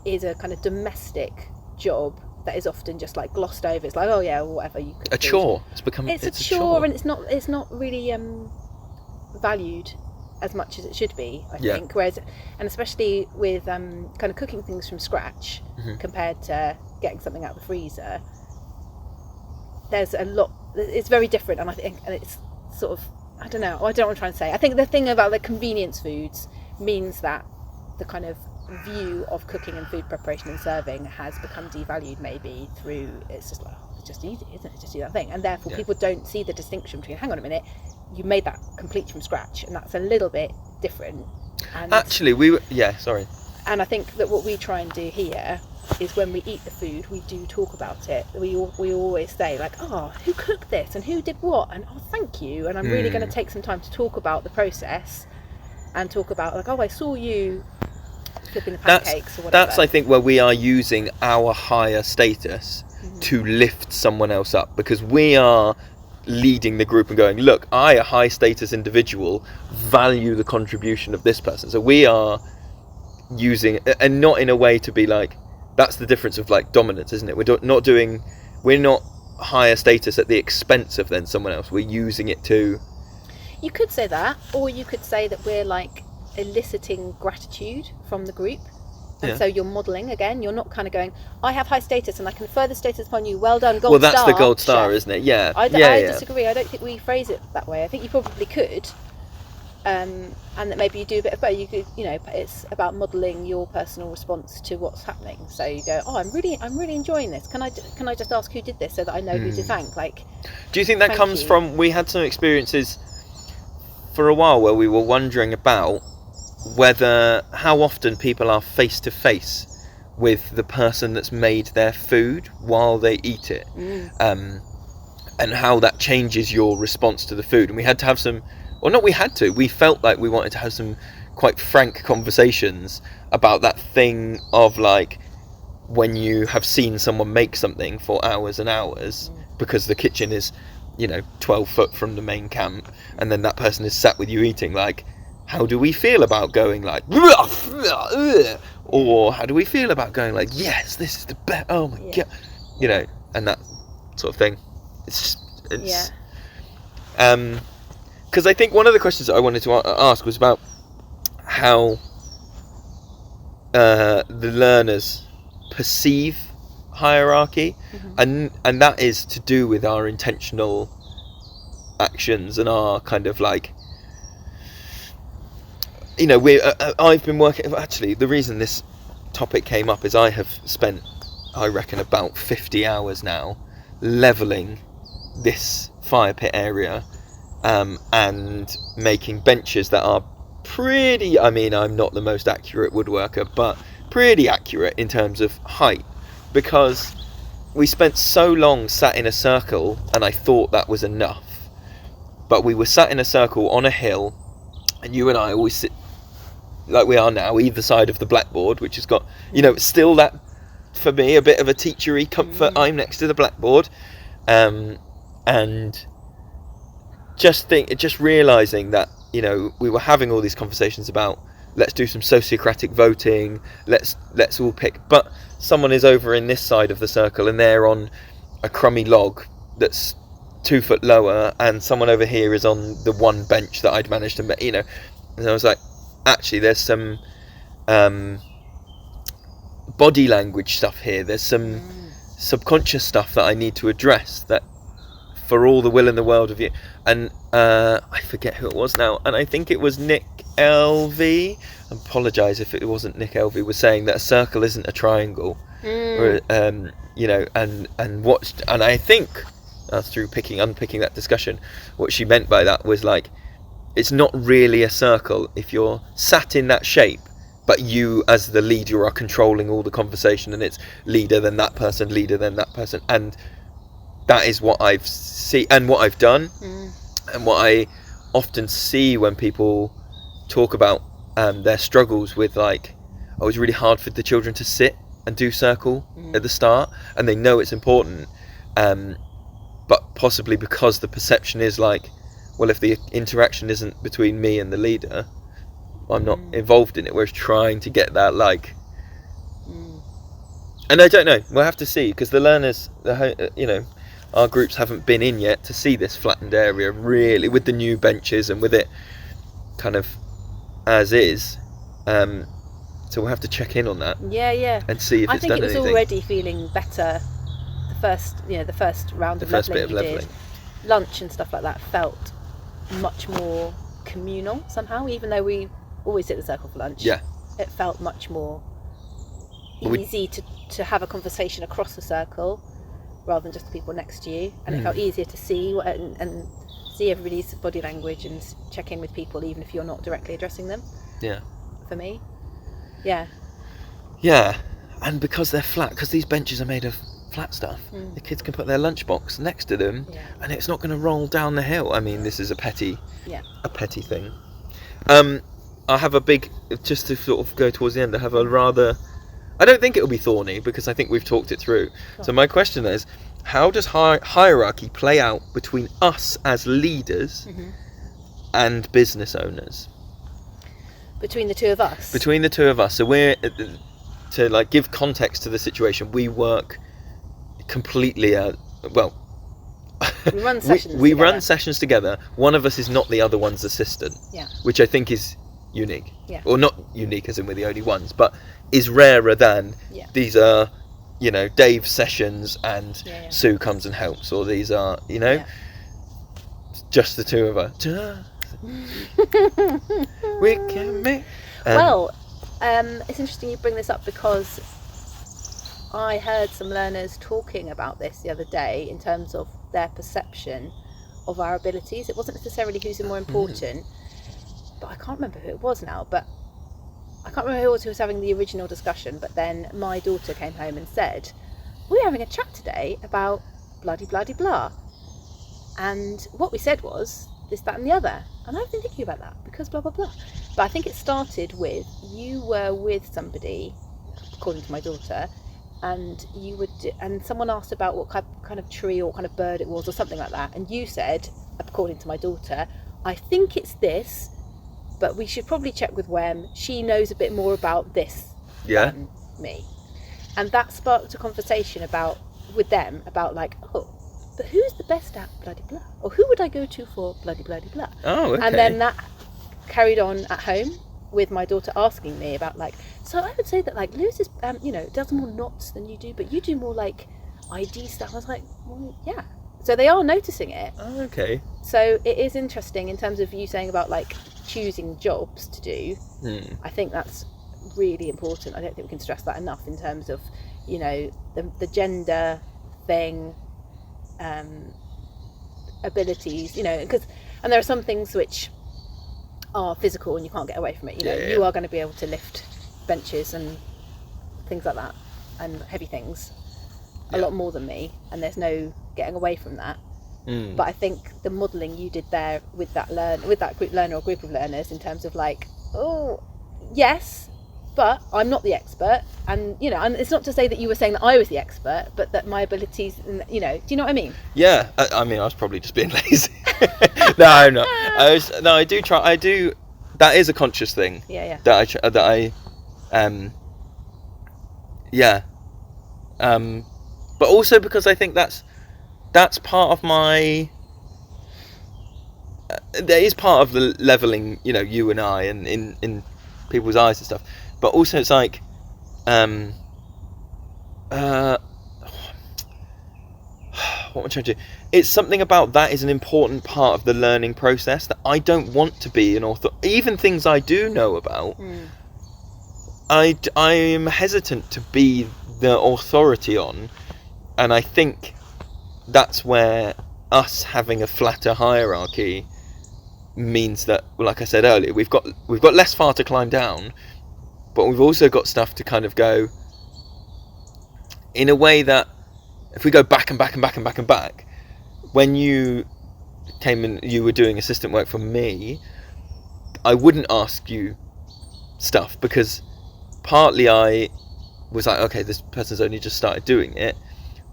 is a kind of domestic job that is often just like glossed over. It's like, oh yeah, whatever, you could. A chore. It's a chore, and it's not really valued as much as it should be, I think. Whereas, and especially with kind of cooking things from scratch compared to getting something out of the freezer, there's a lot. It's very different, and I think, and it's sort of, I don't know what I'm trying to say. I think the thing about the convenience foods means that the kind of view of cooking and food preparation and serving has become devalued, maybe through, it's just like, oh, it's just easy, isn't it? Just do that thing, and therefore people don't see the distinction between, hang on a minute, you made that complete from scratch, and that's a little bit different. And actually, sorry. And I think that what we try and do here is when we eat the food, we do talk about it. We always say like, oh, who cooked this and who did what, and oh, thank you, and I'm really going to take some time to talk about the process and talk about like, oh, I saw you flipping the pancakes or whatever. That's, I think, where we are using our higher status to lift someone else up, because we are leading the group and going, look, I, a high status individual, value the contribution of this person. So we are using, and not in a way to be like, that's the difference of like dominance, isn't it? We're not higher status at the expense of then someone else. We're using it to. You could say that, or you could say that we're like eliciting gratitude from the group. And so you're modelling again. You're not kind of going, I have high status and I confer the status upon you. Well done, gold star. Well, that's the gold star, chef. Isn't it? Yeah. I disagree. I don't think we phrase it that way. I think you probably could, and that maybe you do a bit of both. You could, it's about modelling your personal response to what's happening. So you go, oh, I'm really enjoying this. Can I just ask who did this so that I know who to thank? Like, do you think that comes from? We had some experiences for a while where we were wondering about how often people are face to face with the person that's made their food while they eat it, and how that changes your response to the food. And we had to have we felt like we wanted to have some quite frank conversations about that thing of like, when you have seen someone make something for hours and hours because the kitchen is 12 foot from the main camp, and then that person is sat with you eating, like, how do we feel about going like, or how do we feel about going like, yes, this is the best, oh my god, and that sort of thing. Because I think one of the questions that I wanted to ask was about how the learners perceive hierarchy, and that is to do with our intentional actions and our kind of like, I've been working, actually the reason this topic came up is I have spent, I reckon, about 50 hours now levelling this fire pit area, and making benches that are pretty, I'm not the most accurate woodworker, but pretty accurate in terms of height, because we spent so long sat in a circle and I thought that was enough, but we were sat in a circle on a hill, and you and I always sit like we are now, either side of the blackboard, which has got, still that, for me, a bit of a teachery comfort. I'm next to the blackboard, and just realising that, we were having all these conversations about, let's do some sociocratic voting, let's all pick, but someone is over in this side of the circle and they're on a crummy log that's 2 foot lower, and someone over here is on the one bench that I'd managed to make, and I was like, actually there's some body language stuff here, there's some subconscious stuff that I need to address, that for all the will in the world of you. And I forget who it was now, and I think it was Nick LV, I apologise if it wasn't Nick LV, was saying that a circle isn't a triangle, or, and I think through unpicking that discussion, what she meant by that was like, it's not really a circle if you're sat in that shape, but you as the leader are controlling all the conversation, and it's leader then that person, and that is what I've seen and what I've done, and what I often see when people talk about their struggles with, like, oh, it's really hard for the children to sit and do circle at the start, and they know it's important, but possibly because the perception is like, well, if the interaction isn't between me and the leader, I'm not involved in it. Whereas trying to get that, like, and I don't know, we'll have to see, because the learners, our groups haven't been in yet to see this flattened area really, with the new benches and with it kind of as is. So we'll have to check in on that. Yeah. And see if it's done anything. I think it was already feeling better. The first round of levelling we did. Lunch and stuff like that felt much more communal somehow, even though we always did the circle for lunch. Yeah. It felt much more easy to have a conversation across the circle rather than just the people next to you, and it felt easier to see and see everybody's body language and check in with people even if you're not directly addressing them. Yeah. For me. Yeah. Yeah, and because they're flat, because these benches are made of flat stuff, the kids can put their lunchbox next to them, and it's not going to roll down the hill. I mean, this is a petty thing. I have a big, just to sort of go towards the end, I have a rather, I don't think it'll be thorny, because I think we've talked it through. Sure. So my question is, how does hierarchy play out between us as leaders and business owners? Between the two of us? Between the two of us. So we're, to like give context to the situation, we work completely, we run sessions we together. Run sessions together. One of us is not the other one's assistant. Yeah. Which I think is unique. Yeah. Or not unique as in we're the only ones, but is rarer than these are, Dave's sessions and Sue comes and helps, or these are, just the two of us. We can make. It's interesting you bring this up, because I heard some learners talking about this the other day in terms of their perception of our abilities. It wasn't necessarily who's the more important, but I can't remember who it was now. But I can't remember who it was having the original discussion. But then my daughter came home and said, "We're having a chat today about bloody bloody blah," and what we said was this, that, and the other. And I've been thinking about that because blah blah blah. But I think it started with, you were with somebody, according to my daughter, and and someone asked about what kind of tree or kind of bird it was or something like that, and you said, according to my daughter, I think it's this, but we should probably check with Wem. She knows a bit more about this than me. And that sparked a conversation with them about like, but who's the best at bloody blah? Or who would I go to for bloody bloody blah? Oh, okay. And then that carried on at home with my daughter asking me about like, so I would say that like Lewis is, does more knots than you do, but you do more like ID stuff. I was like, well, yeah. So they are noticing it. Oh, okay. So it is interesting in terms of you saying about like choosing jobs to do. I think that's really important. I don't think we can stress that enough in terms of, the gender thing, abilities, and there are some things which are physical and you can't get away from it. You are going to be able to lift benches and things like that and heavy things a lot more than me, and there's no getting away from that. But I think the modelling you did there with that group learner or group of learners in terms of like, oh yes, but I'm not the expert, and and it's not to say that you were saying that I was the expert, but that my abilities, do you know what I mean? Yeah, I mean I was probably just being lazy. No, I'm not. I do try. I do. That is a conscious thing. Yeah. But also because I think that's part of my. There is part of the leveling, you and I, and in people's eyes and stuff. But also it's like, what am I trying to do? It's something about that is an important part of the learning process that I don't want to be an author. Even things I do know about, I am hesitant to be the authority on, and I think that's where us having a flatter hierarchy means that, like I said earlier, we've got less far to climb down, but we've also got stuff to kind of go in a way that if we go back and back and back and back and back, when you came and you were doing assistant work for me, I wouldn't ask you stuff because partly I was like, okay, this person's only just started doing it.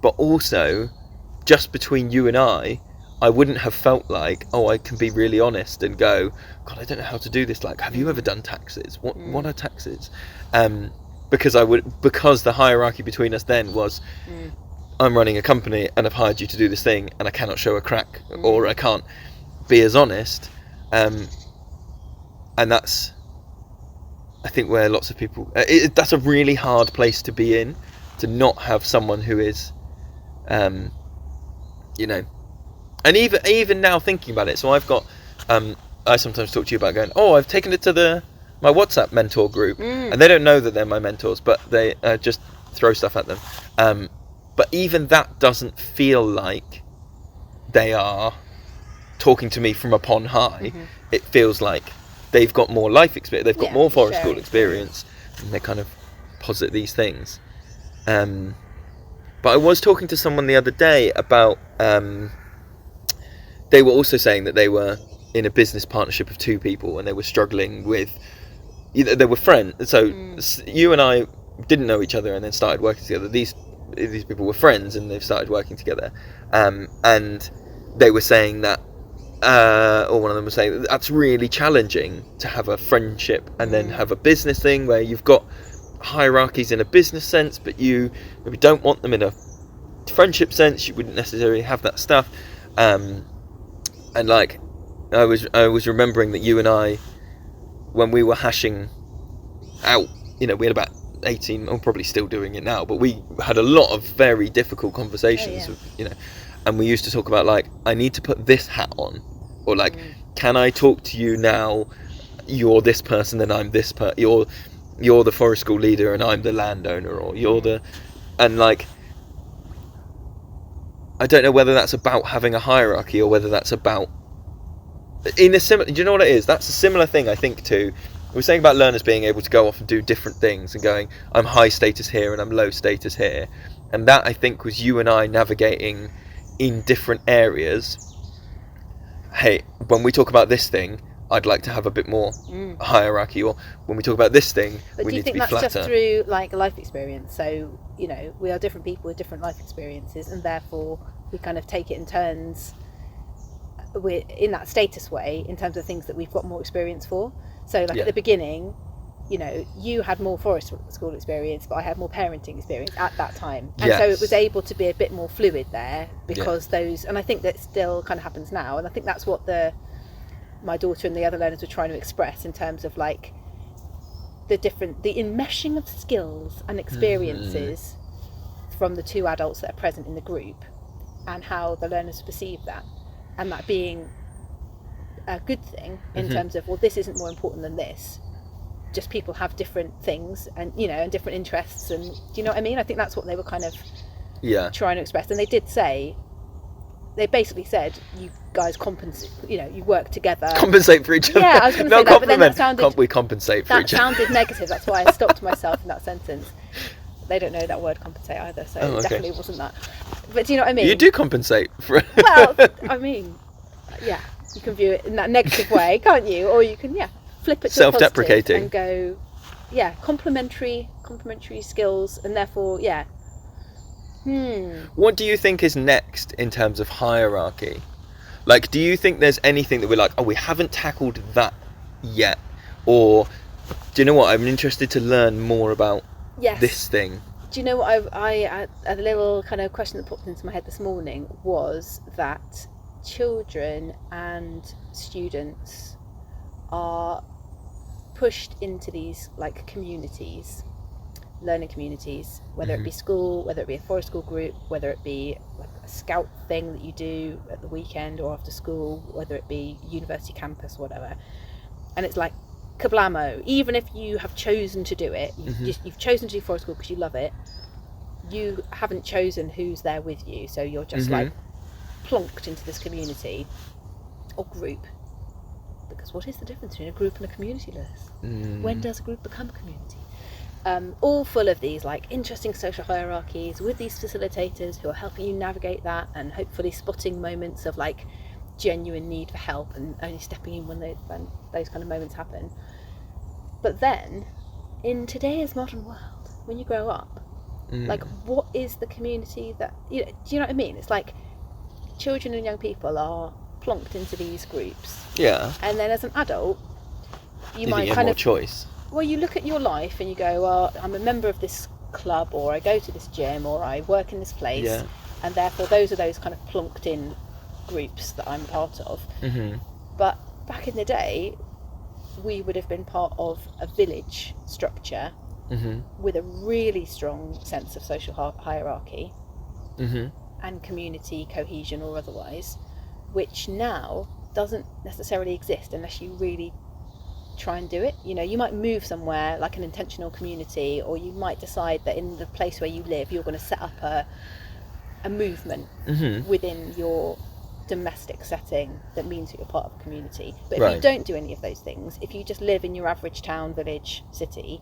But also, just between you and I wouldn't have felt like, oh, I can be really honest and go, God, I don't know how to do this. Like, have you ever done taxes? What are taxes? Because the hierarchy between us then was, I'm running a company and I've hired you to do this thing, and I cannot show a crack, or I can't be as honest. And that's, I think, where lots of people, that's a really hard place to be in, to not have someone who is, you know. And even now thinking about it, so I've got, I sometimes talk to you about going, oh, I've taken it to my WhatsApp mentor group, and they don't know that they're my mentors, but they just throw stuff at them. But even that doesn't feel like they are talking to me from upon high. It feels like they've got more life experience, they've got more forest school experience, and they kind of posit these things. But I was talking to someone the other day about, they were also saying that they were in a business partnership of 2 people, and they were struggling with, they were friends. So you and I didn't know each other and then started working together. These people were friends and they've started working together. And they were saying that, or one of them was saying that that's really challenging to have a friendship and then have a business thing where you've got hierarchies in a business sense, but you maybe don't want them in a friendship sense. You wouldn't necessarily have that stuff. And like, I was remembering that you and I, when we were hashing out, we had about 18, I'm probably still doing it now, but we had a lot of very difficult conversations, and we used to talk about, like, I need to put this hat on, or like, can I talk to you now, you're this person and I'm this you're the forest school leader and I'm the landowner, or and like, I don't know whether that's about having a hierarchy or whether that's about, do you know what it is? That's a similar thing, I think, to, we were saying about learners being able to go off and do different things and going, I'm high status here and I'm low status here. And that, I think, was you and I navigating in different areas. Hey, when we talk about this thing, I'd like to have a bit more hierarchy, or when we talk about this thing, we need to be flatter. But do you think that's just through, like, life experience? So, we are different people with different life experiences, and therefore we kind of take it in turns in that status way in terms of things that we've got more experience for. So, like, at the beginning, you had more forest school experience, but I had more parenting experience at that time. And so it was able to be a bit more fluid there, because and I think that still kind of happens now. And I think that's what my daughter and the other learners were trying to express in terms of, like, the enmeshing of skills and experiences from the 2 adults that are present in the group, and how the learners perceive that, and that being a good thing in terms of, well, this isn't more important than this, just people have different things and and different interests, and do you know what I mean? I think that's what they were kind of trying to express. And they basically said, you guys compensate, you work together. Compensate for each other. Yeah, I was going to say that, but then that sounded... we compensate for each other. That sounded negative, that's why I stopped myself in that sentence. They don't know that word compensate either, so it definitely wasn't that. But do you know what I mean? You do compensate for... Well, I mean, yeah, you can view it in that negative way, can't you? Or you can, flip it to self-deprecating and go, complementary skills, and therefore, What do you think is next in terms of hierarchy? Like, do you think there's anything that we're like, oh, we haven't tackled that yet? Or, do you know what, I'm interested to learn more about this thing. Do you know what, I a little kind of question that popped into my head this morning was that children and students are pushed into these, like, communities, learning communities, whether it be school, whether it be a forest school group, whether it be like a scout thing that you do at the weekend or after school, whether it be university campus, whatever. And it's like, kablamo, even if you have chosen to do it, you've chosen to do forest school because you love it, you haven't chosen who's there with you, so you're just like plonked into this community or group. Because what is the difference between a group and a community, Lewis? When does a group become a community? All full of these, like, interesting social hierarchies with these facilitators who are helping you navigate that, and hopefully spotting moments of, like, genuine need for help and only stepping in when those kind of moments happen. But then, in today's modern world, when you grow up? Like, what is the community that, do you know what I mean? It's like children and young people are plonked into these groups. Yeah. And then as an adult, you might think you have kind more of choice. Well, you look at your life and you go, well, I'm a member of this club, or I go to this gym, or I work in this place, and therefore those are those kind of plonked in groups that I'm part of. But back in the day, we would have been part of a village structure with a really strong sense of social hierarchy and community cohesion or otherwise, which now doesn't necessarily exist unless you really try and do it. You might move somewhere like an intentional community, or you might decide that in the place where you live you're going to set up a movement within your domestic setting that means that you're part of a community. But if you don't do any of those things, if you just live in your average town, village, city,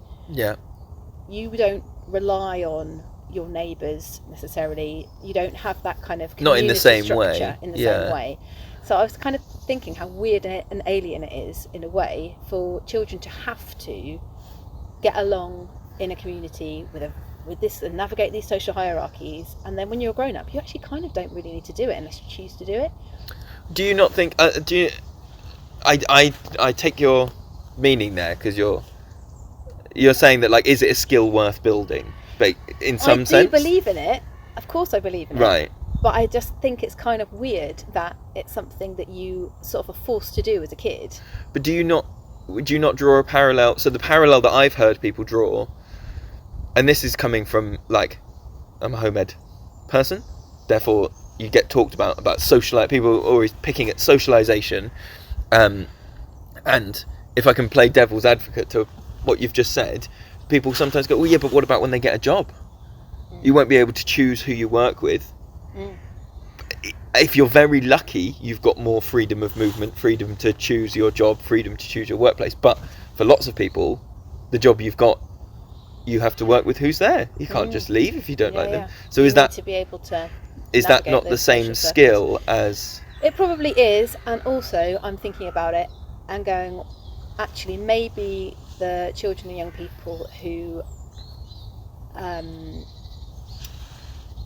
you don't rely on your neighbours necessarily. You don't have that kind of community not in the same structure way. In the same way. So I was kind of thinking how weird and alien it is, in a way, for children to have to get along in a community with this and navigate these social hierarchies. And then when you're a grown up, you actually kind of don't really need to do it unless you choose to do it. Do you not think? I take your meaning there, because you're saying that, like, is it a skill worth building? But in some sense, I do believe in it. Of course, I believe in it. Right. But I just think it's kind of weird that it's something that you sort of are forced to do as a kid. But would you not draw a parallel? So the parallel that I've heard people draw, and this is coming from, like, I'm a home ed person, therefore you get talked about people are always picking at socialization, and if I can play devil's advocate to what you've just said, people sometimes go, well, yeah, but what about when they get a job? You won't be able to choose who you work with. If you're very lucky, you've got more freedom of movement, freedom to choose your job, freedom to choose your workplace. But for lots of people, the job you've got, you have to work with who's there. You can't just leave if you don't like them. So you is that need to be able to is that not the same skill as? It probably is, and also I'm thinking about it and going, actually, maybe the children and young people who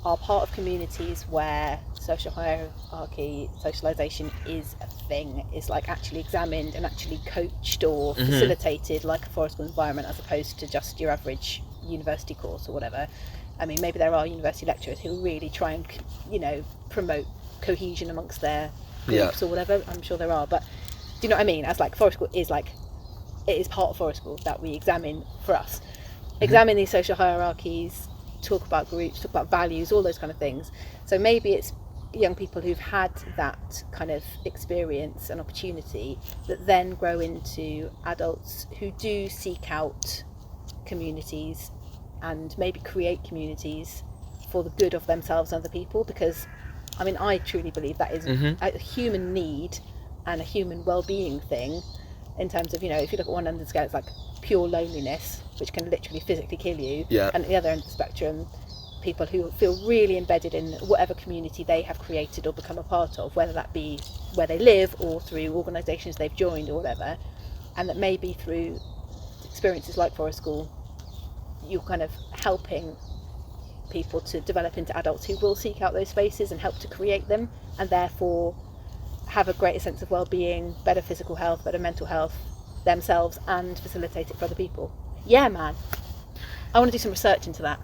are part of communities where social hierarchy, socialisation is a thing, is like actually examined and actually coached or facilitated like a forest school environment, as opposed to just your average university course or whatever. I mean, maybe there are university lecturers who really try and, promote cohesion amongst their groups or whatever. I'm sure there are, but do you know what I mean? As like forest school is like, it is part of forest school that we examine for us. Examine these social hierarchies, talk about groups, talk about values, all those kind of things. So maybe it's young people who've had that kind of experience and opportunity that then grow into adults who do seek out communities and maybe create communities for the good of themselves and other people, because I mean, I truly believe that is a human need and a human well-being thing, in terms of, if you look at one end of the scale, it's like pure loneliness, which can literally physically kill you, and at the other end of the spectrum, people who feel really embedded in whatever community they have created or become a part of, whether that be where they live or through organisations they've joined or whatever, and that maybe through experiences like forest school, you're kind of helping people to develop into adults who will seek out those spaces and help to create them, and therefore have a greater sense of well-being, better physical health, better mental health themselves, and facilitate it for other people. Yeah, man. I want to do some research into that.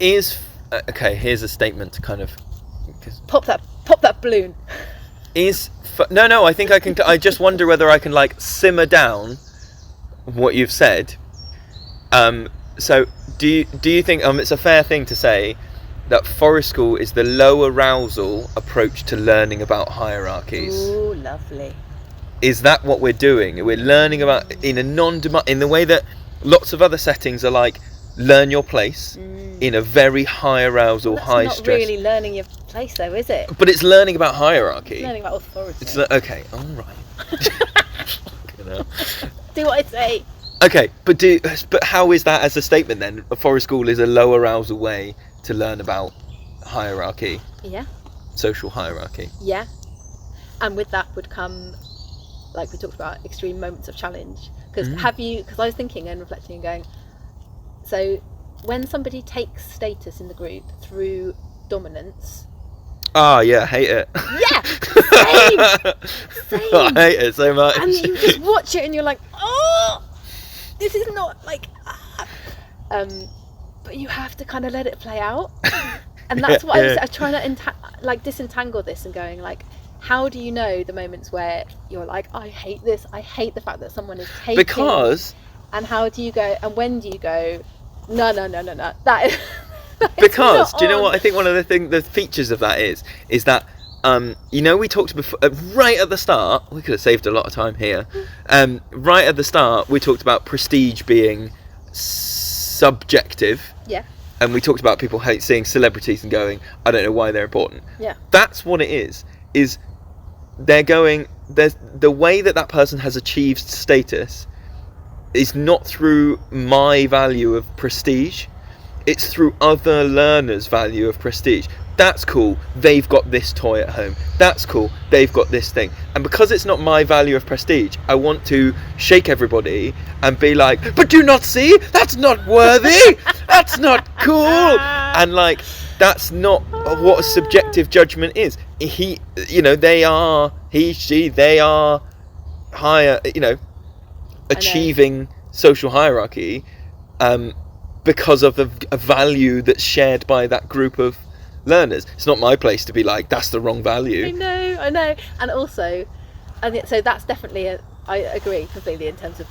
Okay, here's a statement to kind of pop that balloon. No, I think I can. I just wonder whether I can like simmer down what you've said. So do you think it's a fair thing to say that forest school is the low arousal approach to learning about hierarchies? Ooh, lovely. Is that what we're doing? We're learning about in the way that lots of other settings are like learn your place in a very high arousul, high stress. That's not really learning your place, though, is it? But it's learning about hierarchy. It's learning about authority. Okay, all right. Do what I say. Okay, but how is that as a statement then? A forest school is a low arousal way to learn about hierarchy. Yeah. Social hierarchy. Yeah. And with that would come, like we talked about, extreme moments of challenge. Because I was thinking and reflecting and going, so when somebody takes status in the group through dominance. Oh yeah, hate it. Yeah, same. I hate it so much. And you just watch it and you're like, oh, this is not like, but you have to kind of let it play out. And that's what I was trying to disentangle this and going like, how do you know the moments where you're like, I hate this, I hate the fact that someone is taking. Because. And how do you go, and when do you go, no, that is. Because do you know what I think? One of the features of that is that we talked before right at the start. We could have saved a lot of time here. Right at the start, we talked about prestige being subjective. Yeah. And we talked about people seeing celebrities and going, I don't know why they're important. Yeah. That's what it is. Is they're going. There's the way that person has achieved status is not through my value of prestige. It's through other learners' value of prestige. That's cool. They've got this toy at home. That's cool. They've got this thing. And because it's not my value of prestige, I want to shake everybody and be like, but do you not see? That's not worthy. That's not cool. And like, that's not what a subjective judgment is. They are higher, achieving social hierarchy, because of a value that's shared by that group of learners. It's not my place to be like, that's the wrong value. I know. And also, so that's definitely I agree completely in terms of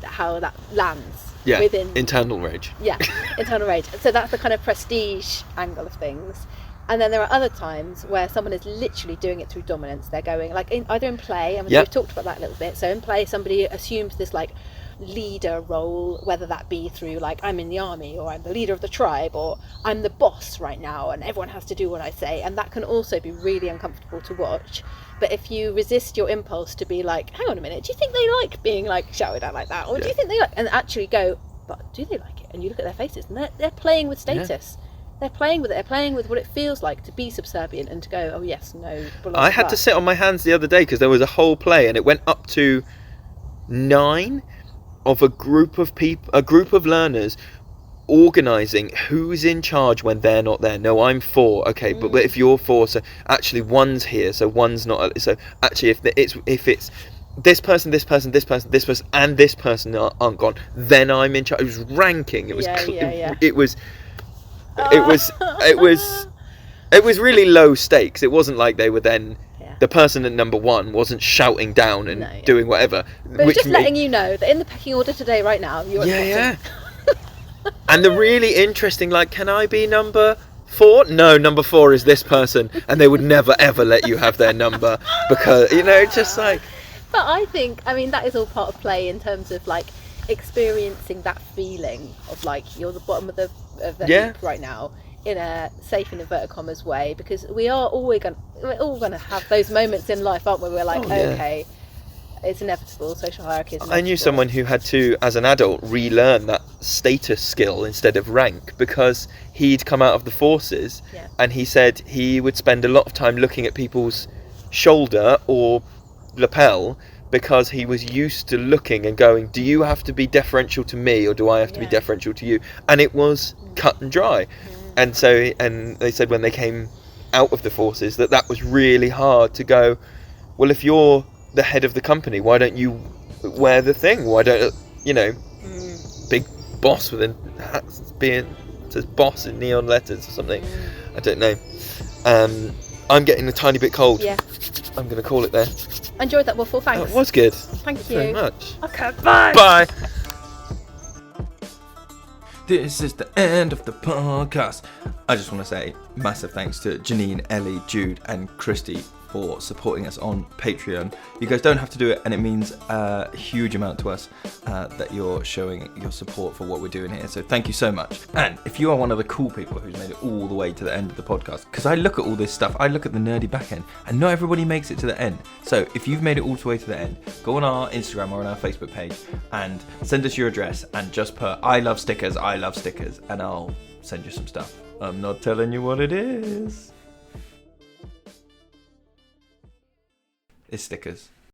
how that lands within internal rage. Yeah, internal rage. So that's the kind of prestige angle of things. And then there are other times where someone is literally doing it through dominance. They're going like either in play, and we've talked about that a little bit. So in play, somebody assumes this like leader role, whether that be through like I'm in the army, or I'm the leader of the tribe, or I'm the boss right now and everyone has to do what I say, and that can also be really uncomfortable to watch. But if you resist your impulse to be like, hang on a minute, do you think they like being like shouted at like that, or do you think they like, and actually go, but do they like it? And you look at their faces and they're playing with status. They're playing with it. They're playing with what it feels like to be subservient and to go, oh yes, no. I had to sit on my hands the other day because there was a whole play and it went up to 9 of a group of learners organising who's in charge when they're not there. No, I'm 4. Okay, but if you're 4, so actually one's here, so one's not. So actually, if it's this person, and this person aren't gone, then I'm in charge. It was ranking. It was. It was really low stakes. It wasn't like they were then. The person at number 1 wasn't shouting down and doing whatever. But it's just letting you know that in the pecking order today, right now, you're at the bottom. And the really interesting, like, can I be number 4? No, number 4 is this person, and they would never ever let you have their number because just like. But I think, that is all part of play in terms of like experiencing that feeling of like you're the bottom of the heap right now, in a safe and inverted commas way, because we're all gonna have those moments in life, aren't we? We're like, okay, it's inevitable. Social hierarchy is inevitable. I knew someone who had to, as an adult, relearn that status skill instead of rank because he'd come out of the forces, and he said he would spend a lot of time looking at people's shoulder or lapel because he was used to looking and going, do you have to be deferential to me or do I have to be deferential to you? And it was cut and dry. And so, and they said when they came out of the forces that was really hard to go, well, if you're the head of the company, why don't you wear the thing? Why don't, big boss with a hat says boss in neon letters or something. I don't know. I'm getting a tiny bit cold. Yeah. I'm going to call it there. I enjoyed that waffle, thanks. It was good. Thank you very much. Okay, bye. Bye. This is the end of the podcast. I just want to say massive thanks to Janine, Ellie, Jude and Christy for supporting us on Patreon. You guys don't have to do it, and it means a huge amount to us that you're showing your support for what we're doing here. So thank you so much. And if you are one of the cool people who's made it all the way to the end of the podcast, because I look at all this stuff, I look at the nerdy back end, and not everybody makes it to the end. So if you've made it all the way to the end, go on our Instagram or on our Facebook page and send us your address and just put I love stickers, and I'll send you some stuff. I'm not telling you what it is. It's stickers.